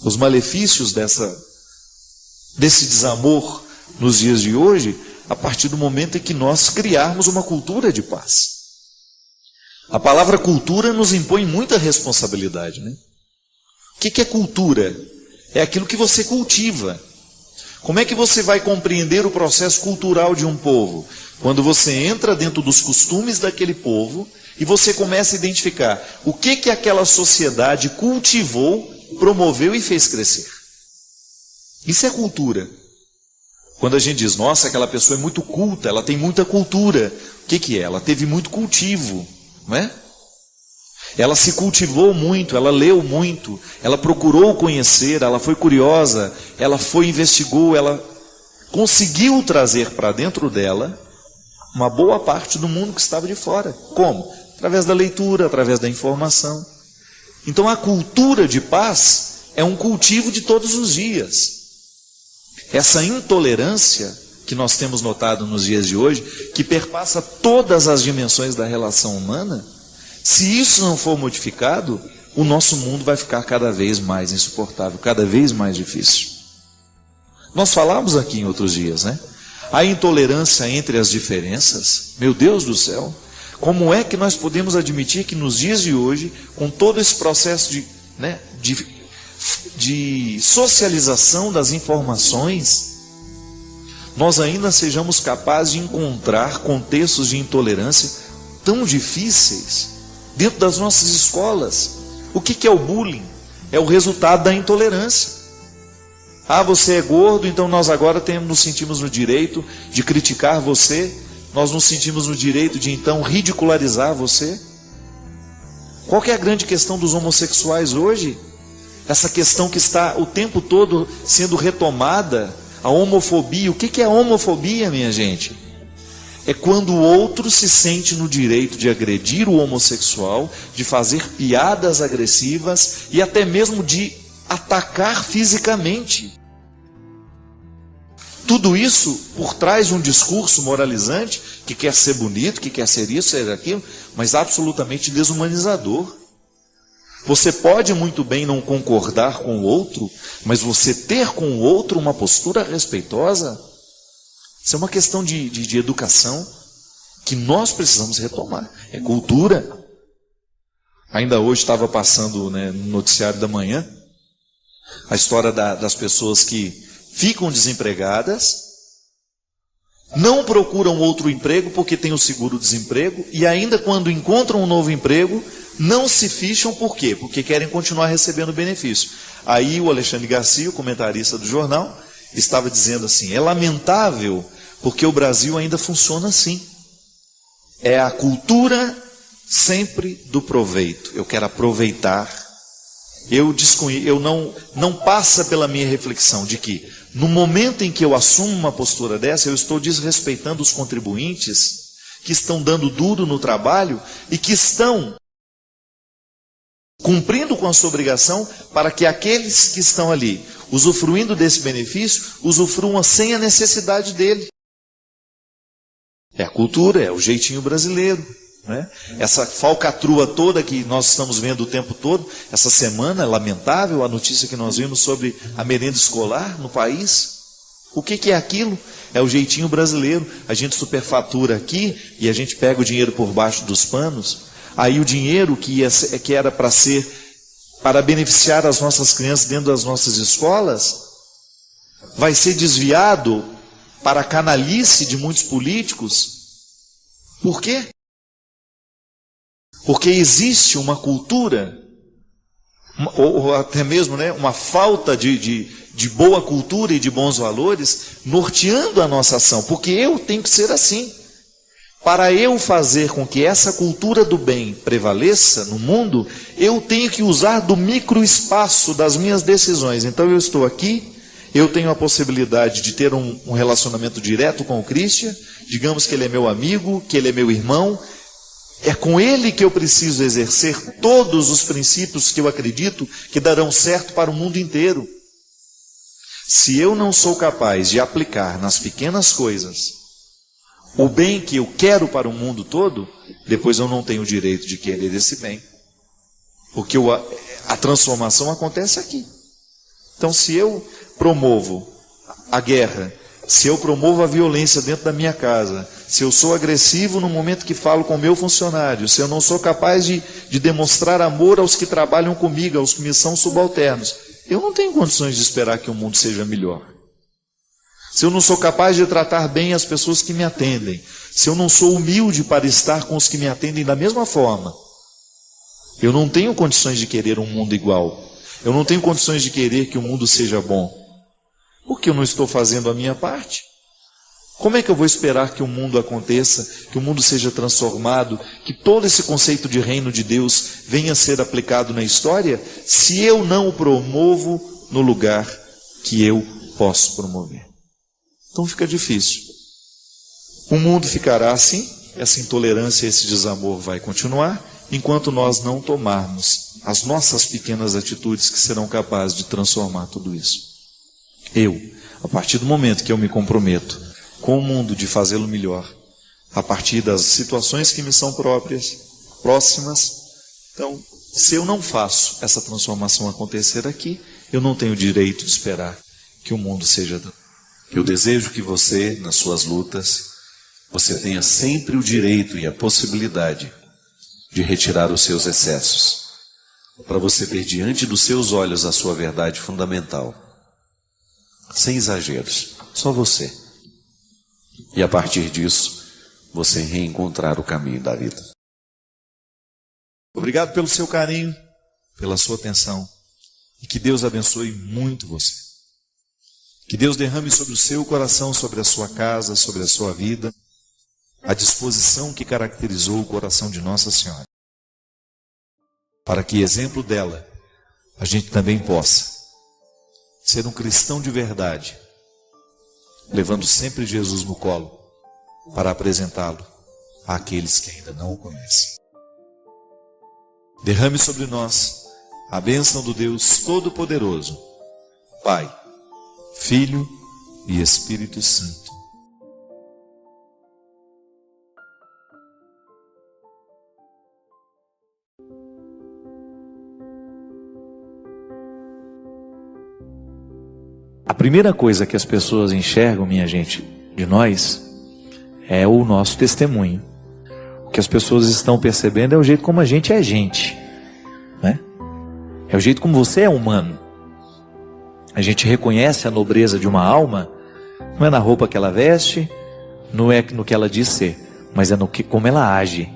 os malefícios desse desamor nos dias de hoje a partir do momento em que nós criarmos uma cultura de paz. A palavra cultura nos impõe muita responsabilidade, né? O que é cultura? É aquilo que você cultiva. Como é que você vai compreender o processo cultural de um povo? Quando você entra dentro dos costumes daquele povo e você começa a identificar o que aquela sociedade cultivou, promoveu e fez crescer. Isso é cultura. Quando a gente diz, nossa, aquela pessoa é muito culta, ela tem muita cultura. O que é? Ela teve muito cultivo, não é? Ela se cultivou muito, ela leu muito, ela procurou conhecer, ela foi curiosa, ela investigou, ela conseguiu trazer para dentro dela uma boa parte do mundo que estava de fora. Como? Através da leitura, através da informação. Então a cultura de paz é um cultivo de todos os dias. Essa intolerância que nós temos notado nos dias de hoje, que perpassa todas as dimensões da relação humana, se isso não for modificado, o nosso mundo vai ficar cada vez mais insuportável, cada vez mais difícil. Nós falamos aqui em outros dias, né? A intolerância entre as diferenças, meu Deus do céu, como é que nós podemos admitir que nos dias de hoje, com todo esse processo de socialização das informações, nós ainda sejamos capazes de encontrar contextos de intolerância tão difíceis dentro das nossas escolas? O que é o bullying? É o resultado da intolerância. Ah, você é gordo, então nós agora nos sentimos no direito de criticar você, nós nos sentimos no direito de então ridicularizar você. Qual que é a grande questão dos homossexuais hoje? Essa questão que está o tempo todo sendo retomada, a homofobia. O que é a homofobia, minha gente? É quando o outro se sente no direito de agredir o homossexual, de fazer piadas agressivas e até mesmo de atacar fisicamente. Tudo isso por trás de um discurso moralizante, que quer ser bonito, que quer ser isso, ser aquilo, mas absolutamente desumanizador. Você pode muito bem não concordar com o outro, mas você ter com o outro uma postura respeitosa, isso é uma questão de educação que nós precisamos retomar. É cultura. Ainda hoje estava passando, no noticiário da manhã a história das pessoas que ficam desempregadas, não procuram outro emprego porque tem o seguro-desemprego, e ainda quando encontram um novo emprego, não se ficham. Por quê? Porque querem continuar recebendo benefício. Aí o Alexandre Garcia, o comentarista do jornal, estava dizendo assim, é lamentável porque o Brasil ainda funciona assim. É a cultura sempre do proveito. Eu quero aproveitar. Não passa pela minha reflexão de que no momento em que eu assumo uma postura dessa, eu estou desrespeitando os contribuintes que estão dando duro no trabalho e que estão cumprindo com a sua obrigação para que aqueles que estão ali usufruindo desse benefício, usufruam sem a necessidade dele. É a cultura, é o jeitinho brasileiro, né? Essa falcatrua toda que nós estamos vendo o tempo todo, essa semana, é lamentável a notícia que nós vimos sobre a merenda escolar no país. O que é aquilo? É o jeitinho brasileiro. A gente superfatura aqui e a gente pega o dinheiro por baixo dos panos. Aí o dinheiro que era para beneficiar as nossas crianças dentro das nossas escolas, vai ser desviado para a canalice de muitos políticos. Por quê? Porque existe uma cultura, ou até mesmo uma falta de boa cultura e de bons valores, norteando a nossa ação. Porque eu tenho que ser assim. Para eu fazer com que essa cultura do bem prevaleça no mundo, eu tenho que usar do microespaço das minhas decisões. Então eu estou aqui, eu tenho a possibilidade de ter um relacionamento direto com o Cristian, digamos que ele é meu amigo, que ele é meu irmão, é com ele que eu preciso exercer todos os princípios que eu acredito que darão certo para o mundo inteiro. Se eu não sou capaz de aplicar nas pequenas coisas o bem que eu quero para o mundo todo, depois eu não tenho o direito de querer esse bem. Porque a transformação acontece aqui. Então, se eu promovo a guerra, se eu promovo a violência dentro da minha casa, se eu sou agressivo no momento que falo com o meu funcionário, se eu não sou capaz de demonstrar amor aos que trabalham comigo, aos que me são subalternos, eu não tenho condições de esperar que o mundo seja melhor. Se eu não sou capaz de tratar bem as pessoas que me atendem, se eu não sou humilde para estar com os que me atendem da mesma forma, eu não tenho condições de querer um mundo igual. Eu não tenho condições de querer que o mundo seja bom. Porque eu não estou fazendo a minha parte. Como é que eu vou esperar que o mundo aconteça, que o mundo seja transformado, que todo esse conceito de reino de Deus venha a ser aplicado na história, se eu não o promovo no lugar que eu posso promover? Então fica difícil. O mundo ficará assim, essa intolerância, esse desamor vai continuar, enquanto nós não tomarmos as nossas pequenas atitudes que serão capazes de transformar tudo isso. Eu, a partir do momento que eu me comprometo com o mundo de fazê-lo melhor, a partir das situações que me são próximas, então, se eu não faço essa transformação acontecer aqui, eu não tenho direito de esperar que o mundo seja. Eu desejo que você, nas suas lutas, você tenha sempre o direito e a possibilidade de retirar os seus excessos, para você ter diante dos seus olhos a sua verdade fundamental, sem exageros, só você. E a partir disso, você reencontrar o caminho da vida. Obrigado pelo seu carinho, pela sua atenção, e que Deus abençoe muito você. Que Deus derrame sobre o seu coração, sobre a sua casa, sobre a sua vida, a disposição que caracterizou o coração de Nossa Senhora. Para que, exemplo dela, a gente também possa ser um cristão de verdade, levando sempre Jesus no colo, para apresentá-lo àqueles que ainda não o conhecem. Derrame sobre nós a bênção do Deus Todo-Poderoso, Pai, Filho e Espírito Santo. A primeira coisa que as pessoas enxergam, minha gente, de nós, é o nosso testemunho. O que as pessoas estão percebendo é o jeito como a gente é gente, né? É o jeito como você é humano. A gente reconhece a nobreza de uma alma, não é na roupa que ela veste, não é no que ela diz ser, mas é no que, como ela age.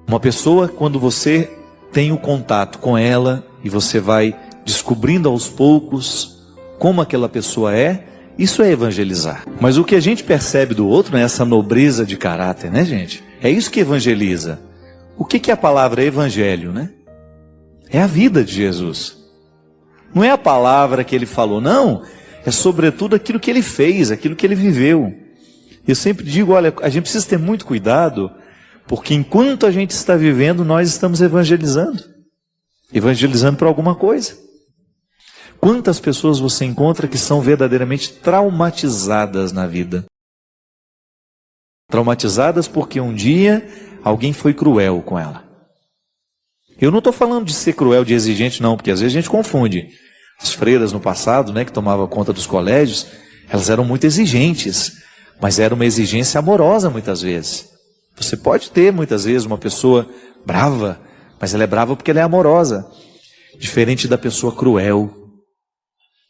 Uma pessoa, quando você tem o contato com ela e você vai descobrindo aos poucos como aquela pessoa é, isso é evangelizar. Mas o que a gente percebe do outro é essa nobreza de caráter, né, gente? É isso que evangeliza. O que é a palavra evangelho, né? É a vida de Jesus. Não é a palavra que ele falou, não. É sobretudo aquilo que ele fez, aquilo que ele viveu. Eu sempre digo, olha, a gente precisa ter muito cuidado, porque enquanto a gente está vivendo, nós estamos evangelizando. Evangelizando para alguma coisa. Quantas pessoas você encontra que são verdadeiramente traumatizadas na vida? Traumatizadas porque um dia alguém foi cruel com ela. Eu não estou falando de ser cruel, de exigente, não, porque às vezes a gente confunde. As freiras no passado, né, que tomavam conta dos colégios, elas eram muito exigentes, mas era uma exigência amorosa muitas vezes. Você pode ter muitas vezes uma pessoa brava, mas ela é brava porque ela é amorosa. Diferente da pessoa cruel,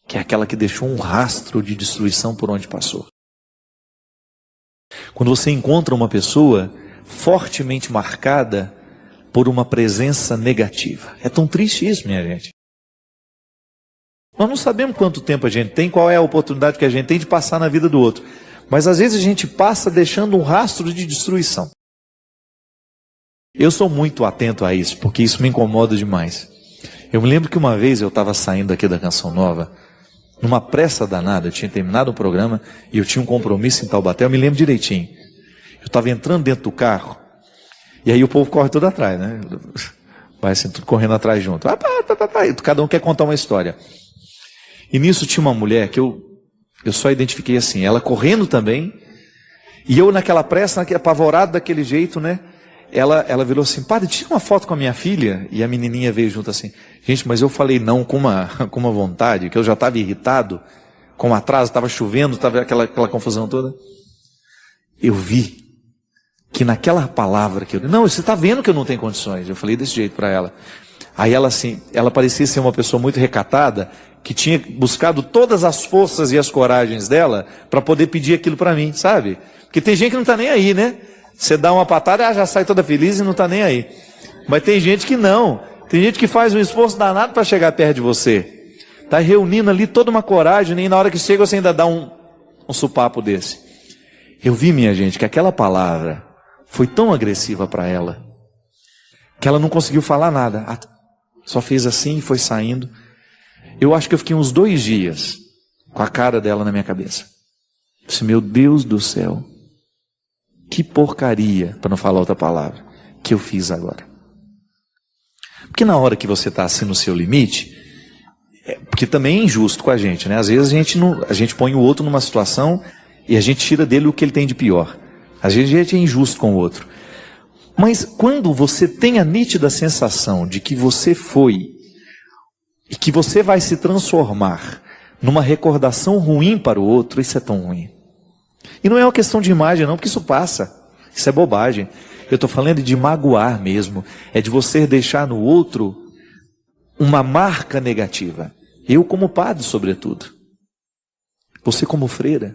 que é aquela que deixou um rastro de destruição por onde passou. Quando você encontra uma pessoa fortemente marcada por uma presença negativa. É tão triste isso, minha gente. Nós não sabemos quanto tempo a gente tem, qual é a oportunidade que a gente tem de passar na vida do outro. Mas às vezes a gente passa deixando um rastro de destruição. Eu sou muito atento a isso, porque isso me incomoda demais. Eu me lembro que uma vez eu estava saindo aqui da Canção Nova, numa pressa danada, eu tinha terminado o programa e eu tinha um compromisso em Taubaté, eu me lembro direitinho. Eu estava entrando dentro do carro, e aí o povo corre tudo atrás, né? Vai assim, tudo correndo atrás junto. Cada um quer contar uma história. E nisso tinha uma mulher que eu só identifiquei assim, ela correndo também, E eu naquela pressa, apavorado daquele jeito, né? Ela virou assim, padre, tira uma foto com a minha filha. E a menininha veio junto assim, gente, mas eu falei não com uma vontade, que eu já estava irritado, com atraso, estava chovendo, estava aquela confusão toda. Eu vi que naquela palavra que eu... Não, você está vendo que eu não tenho condições. Eu falei desse jeito para ela. Aí ela assim, ela parecia ser uma pessoa muito recatada, que tinha buscado todas as forças e as coragens dela para poder pedir aquilo para mim, sabe? Porque tem gente que não está nem aí, né? Você dá uma patada, ela já sai toda feliz e não está nem aí. Mas tem gente que não. Tem gente que faz um esforço danado para chegar perto de você. Está reunindo ali toda uma coragem, e na hora que chega você ainda dá um supapo desse. Eu vi, minha gente, que aquela palavra foi tão agressiva para ela, que ela não conseguiu falar nada. Só fez assim e foi saindo. Eu acho que eu fiquei uns 2 dias com a cara dela na minha cabeça. Eu disse, meu Deus do céu, que porcaria, para não falar outra palavra, que eu fiz agora. Porque na hora que você está assim no seu limite, porque também é injusto com a gente, né? Às vezes a gente põe o outro numa situação e a gente tira dele o que ele tem de pior. Às vezes a gente é injusto com o outro. Mas quando você tem a nítida sensação de que você foi e que você vai se transformar numa recordação ruim para o outro, isso é tão ruim. E não é uma questão de imagem não, porque isso passa. Isso é bobagem. Eu estou falando de magoar mesmo. É de você deixar no outro uma marca negativa. Eu como padre, sobretudo. Você como freira.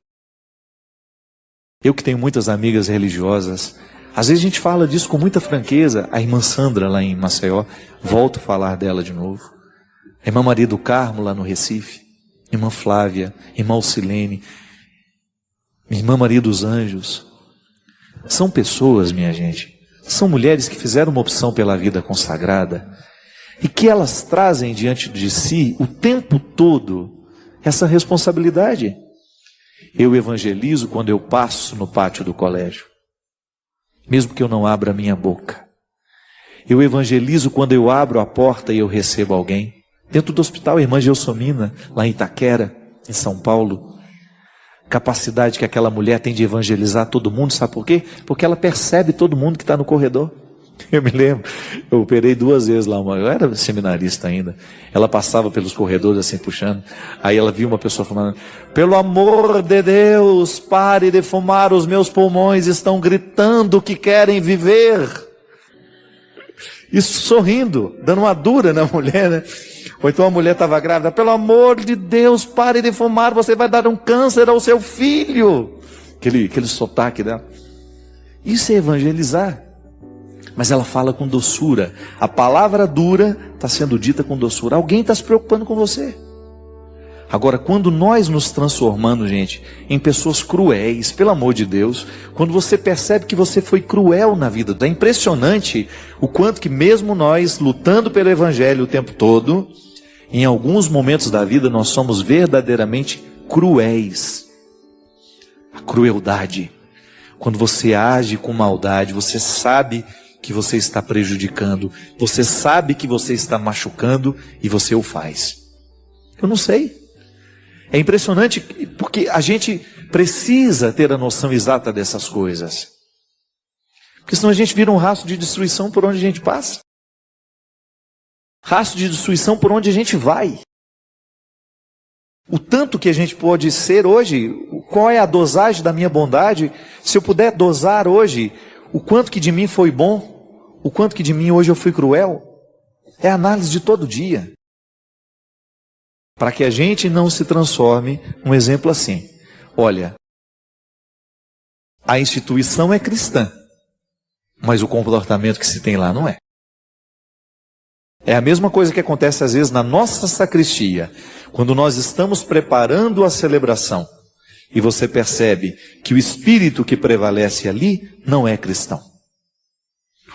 Eu que tenho muitas amigas religiosas, às vezes a gente fala disso com muita franqueza. A irmã Sandra lá em Maceió, volto a falar dela de novo. A irmã Maria do Carmo lá no Recife. Irmã Flávia, irmã Alcilene, irmã Maria dos Anjos. São pessoas, minha gente, são mulheres que fizeram uma opção pela vida consagrada e que elas trazem diante de si o tempo todo essa responsabilidade. Eu evangelizo quando eu passo no pátio do colégio, mesmo que eu não abra a minha boca. Eu evangelizo quando eu abro a porta e eu recebo alguém. Dentro do hospital, a irmã Gelsomina, lá em Itaquera, em São Paulo. Capacidade que aquela mulher tem de evangelizar todo mundo, sabe por quê? Porque ela percebe todo mundo que está no corredor. Eu me lembro, eu operei 2 vezes lá, eu era seminarista ainda. Ela passava pelos corredores assim, puxando. Aí ela viu uma pessoa falando, pelo amor de Deus, pare de fumar, os meus pulmões estão gritando que querem viver. Isso sorrindo, dando uma dura na mulher, né? Ou então a mulher estava grávida, pelo amor de Deus, pare de fumar, você vai dar um câncer ao seu filho. Aquele sotaque dela. Isso é evangelizar. Mas ela fala com doçura. A palavra dura está sendo dita com doçura. Alguém está se preocupando com você. Agora, quando nós nos transformamos, gente, em pessoas cruéis, pelo amor de Deus, quando você percebe que você foi cruel na vida, é impressionante o quanto que mesmo nós, lutando pelo evangelho o tempo todo, em alguns momentos da vida nós somos verdadeiramente cruéis. A crueldade. Quando você age com maldade, você sabe que você está prejudicando, você sabe que você está machucando e você o faz. Eu não sei. É impressionante porque a gente precisa ter a noção exata dessas coisas. Porque senão a gente vira um rastro de destruição por onde a gente passa. Rastro de destruição por onde a gente vai. O tanto que a gente pode ser hoje, qual é a dosagem da minha bondade? Se eu puder dosar hoje, o quanto que de mim foi bom, o quanto que de mim hoje eu fui cruel, é análise de todo dia. Para que a gente não se transforme um exemplo assim. Olha, a instituição é cristã, mas o comportamento que se tem lá não é. É a mesma coisa que acontece às vezes na nossa sacristia, quando nós estamos preparando a celebração e você percebe que o espírito que prevalece ali não é cristão.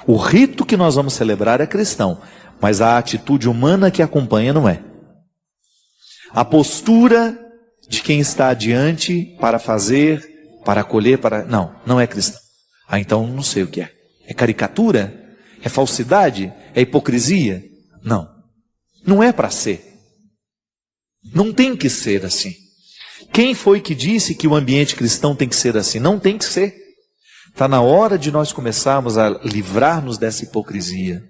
O rito que nós vamos celebrar é cristão, mas a atitude humana que acompanha não é. A postura de quem está adiante para fazer, para acolher, não é cristão. Então não sei o que é. É caricatura? É falsidade? É hipocrisia? Não. Não é para ser. Não tem que ser assim. Quem foi que disse que o ambiente cristão tem que ser assim? Não tem que ser. Está na hora de nós começarmos a livrar-nos dessa hipocrisia.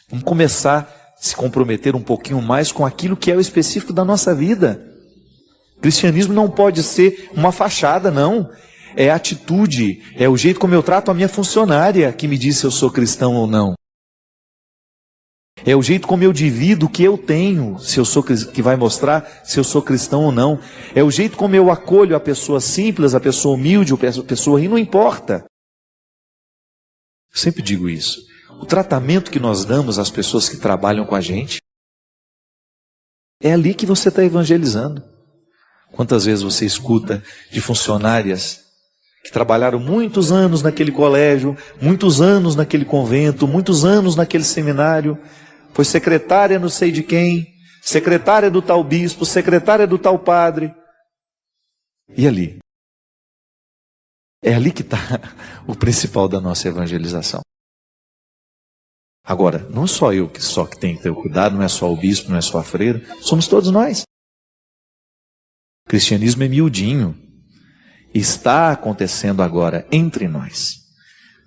Vamos começar a se comprometer um pouquinho mais com aquilo que é o específico da nossa vida. O cristianismo não pode ser uma fachada, não. É atitude, é o jeito como eu trato a minha funcionária que me diz se eu sou cristão ou não. É o jeito como eu divido o que eu tenho, se eu sou, que vai mostrar se eu sou cristão ou não. É o jeito como eu acolho a pessoa simples, a pessoa humilde, a pessoa rindo, não importa. Eu sempre digo isso. O tratamento que nós damos às pessoas que trabalham com a gente, é ali que você está evangelizando. Quantas vezes você escuta de funcionárias que trabalharam muitos anos naquele colégio, muitos anos naquele convento, muitos anos naquele seminário, foi secretária não sei de quem, secretária do tal bispo, secretária do tal padre. E ali? É ali que está o principal da nossa evangelização. Agora, não só eu que tenho que ter o cuidado, não é só o bispo, não é só a freira, somos todos nós. O cristianismo é miudinho. Está acontecendo agora entre nós,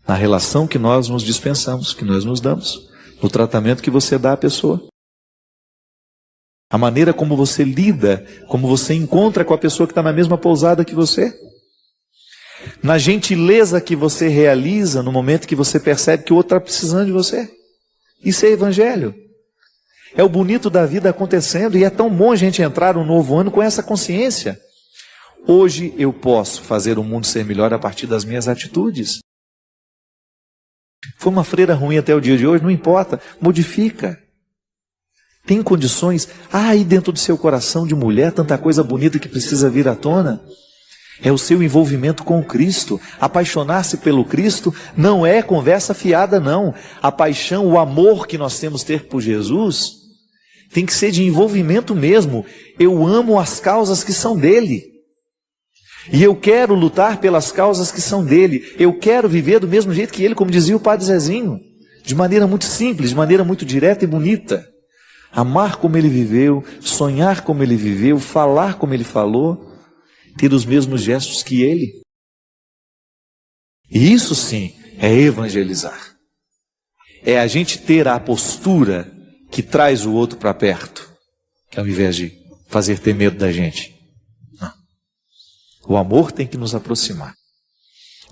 na relação que nós nos dispensamos, que nós nos damos, no tratamento que você dá à pessoa. A maneira como você lida, como você encontra com a pessoa que está na mesma pousada que você. Na gentileza que você realiza no momento que você percebe que o outro está precisando de você. Isso é evangelho. É o bonito da vida acontecendo e é tão bom a gente entrar no novo ano com essa consciência. Hoje eu posso fazer o mundo ser melhor a partir das minhas atitudes. Foi uma freira ruim até o dia de hoje, não importa, modifica. Tem condições, aí dentro do seu coração de mulher, tanta coisa bonita que precisa vir à tona. É o seu envolvimento com o Cristo. Apaixonar-se pelo Cristo não é conversa fiada, não. A paixão, o amor que nós temos ter por Jesus, tem que ser de envolvimento mesmo. Eu amo as causas que são dele. E eu quero lutar pelas causas que são dele. Eu quero viver do mesmo jeito que ele, como dizia o Padre Zezinho. De maneira muito simples, de maneira muito direta e bonita. Amar como ele viveu, sonhar como ele viveu, falar como ele falou, ter os mesmos gestos que ele. E isso sim é evangelizar. É a gente ter a postura que traz o outro para perto, ao invés de fazer ter medo da gente. O amor tem que nos aproximar.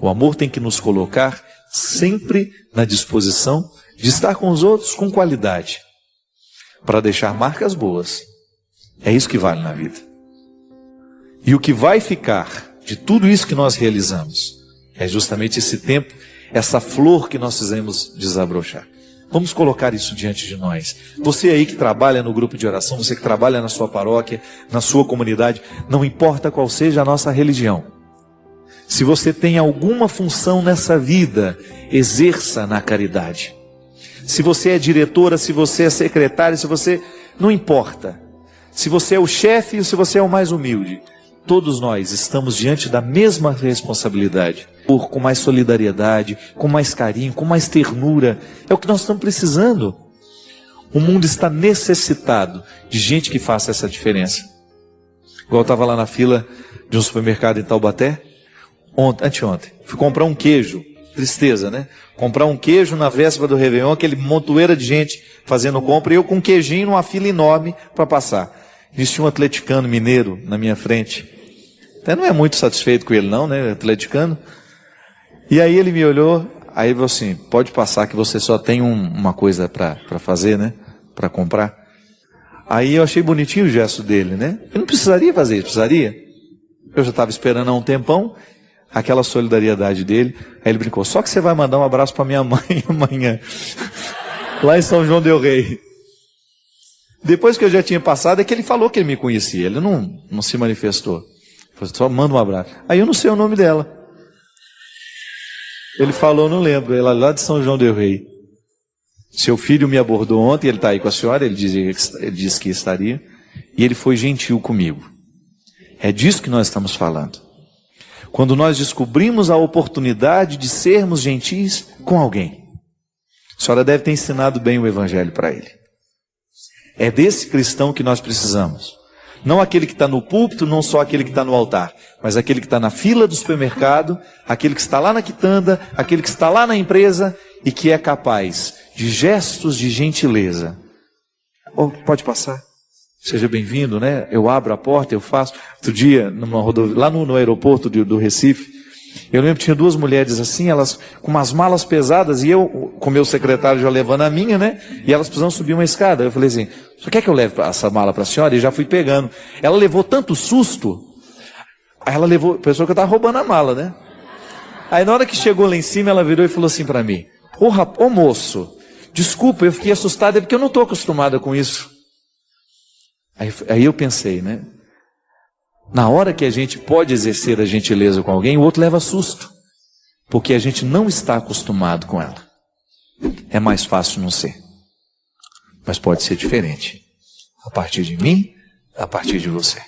O amor tem que nos colocar sempre na disposição de estar com os outros com qualidade, para deixar marcas boas. É isso que vale na vida. E o que vai ficar de tudo isso que nós realizamos é justamente esse tempo, essa flor que nós fizemos desabrochar. Vamos colocar isso diante de nós. Você aí que trabalha no grupo de oração, você que trabalha na sua paróquia, na sua comunidade, não importa qual seja a nossa religião. Se você tem alguma função nessa vida, exerça na caridade. Se você é diretora, se você é secretária, se você... não importa. Se você é o chefe ou se você é o mais humilde. Todos nós estamos diante da mesma responsabilidade. Com mais solidariedade, com mais carinho, com mais ternura. É o que nós estamos precisando. O mundo está necessitado de gente que faça essa diferença. Igual eu estava lá na fila de um supermercado em Taubaté, anteontem. Fui comprar um queijo. Tristeza, né? Comprar um queijo na véspera do Réveillon, aquele montoeira de gente fazendo compra, e eu com um queijinho numa fila enorme para passar. Existia um atleticano mineiro na minha frente. Até não é muito satisfeito com ele não, né? Atleticano. E aí ele me olhou, aí ele falou assim, pode passar que você só tem uma coisa para fazer, né? Para comprar. Aí eu achei bonitinho o gesto dele, né? Eu não precisaria fazer isso, precisaria? Eu já estava esperando há um tempão, aquela solidariedade dele. Aí ele brincou, só que você vai mandar um abraço para minha mãe amanhã, lá em São João del Rei. Depois que eu já tinha passado, é que ele falou que ele me conhecia, ele não se manifestou. Falei, só manda um abraço. Aí eu não sei o nome dela. Ele falou, não lembro, ela lá de São João del Rei. Seu filho me abordou ontem, ele está aí com a senhora, ele disse que estaria, e ele foi gentil comigo. É disso que nós estamos falando. Quando nós descobrimos a oportunidade de sermos gentis com alguém. A senhora deve ter ensinado bem o evangelho para ele. É desse cristão que nós precisamos. Não aquele que está no púlpito, não só aquele que está no altar, mas aquele que está na fila do supermercado, aquele que está lá na quitanda, aquele que está lá na empresa e que é capaz de gestos de gentileza. Oh, pode passar. Seja bem-vindo, né? Eu abro a porta, eu faço. Outro dia, lá no aeroporto do Recife, eu lembro que tinha 2 mulheres assim, elas com umas malas pesadas, e eu, com meu secretário já levando a minha, né? E elas precisavam subir uma escada. Eu falei assim, só quer que eu leve essa mala para a senhora? E já fui pegando. Ela levou tanto susto, aí ela levou, pensou que eu estava roubando a mala, né? Aí na hora que chegou lá em cima, ela virou e falou assim para mim, ô moço, desculpa, eu fiquei assustada, é porque eu não estou acostumada com isso. Aí eu pensei, né? Na hora que a gente pode exercer a gentileza com alguém, o outro leva susto. Porque a gente não está acostumado com ela. É mais fácil não ser. Mas pode ser diferente. A partir de mim, a partir de você.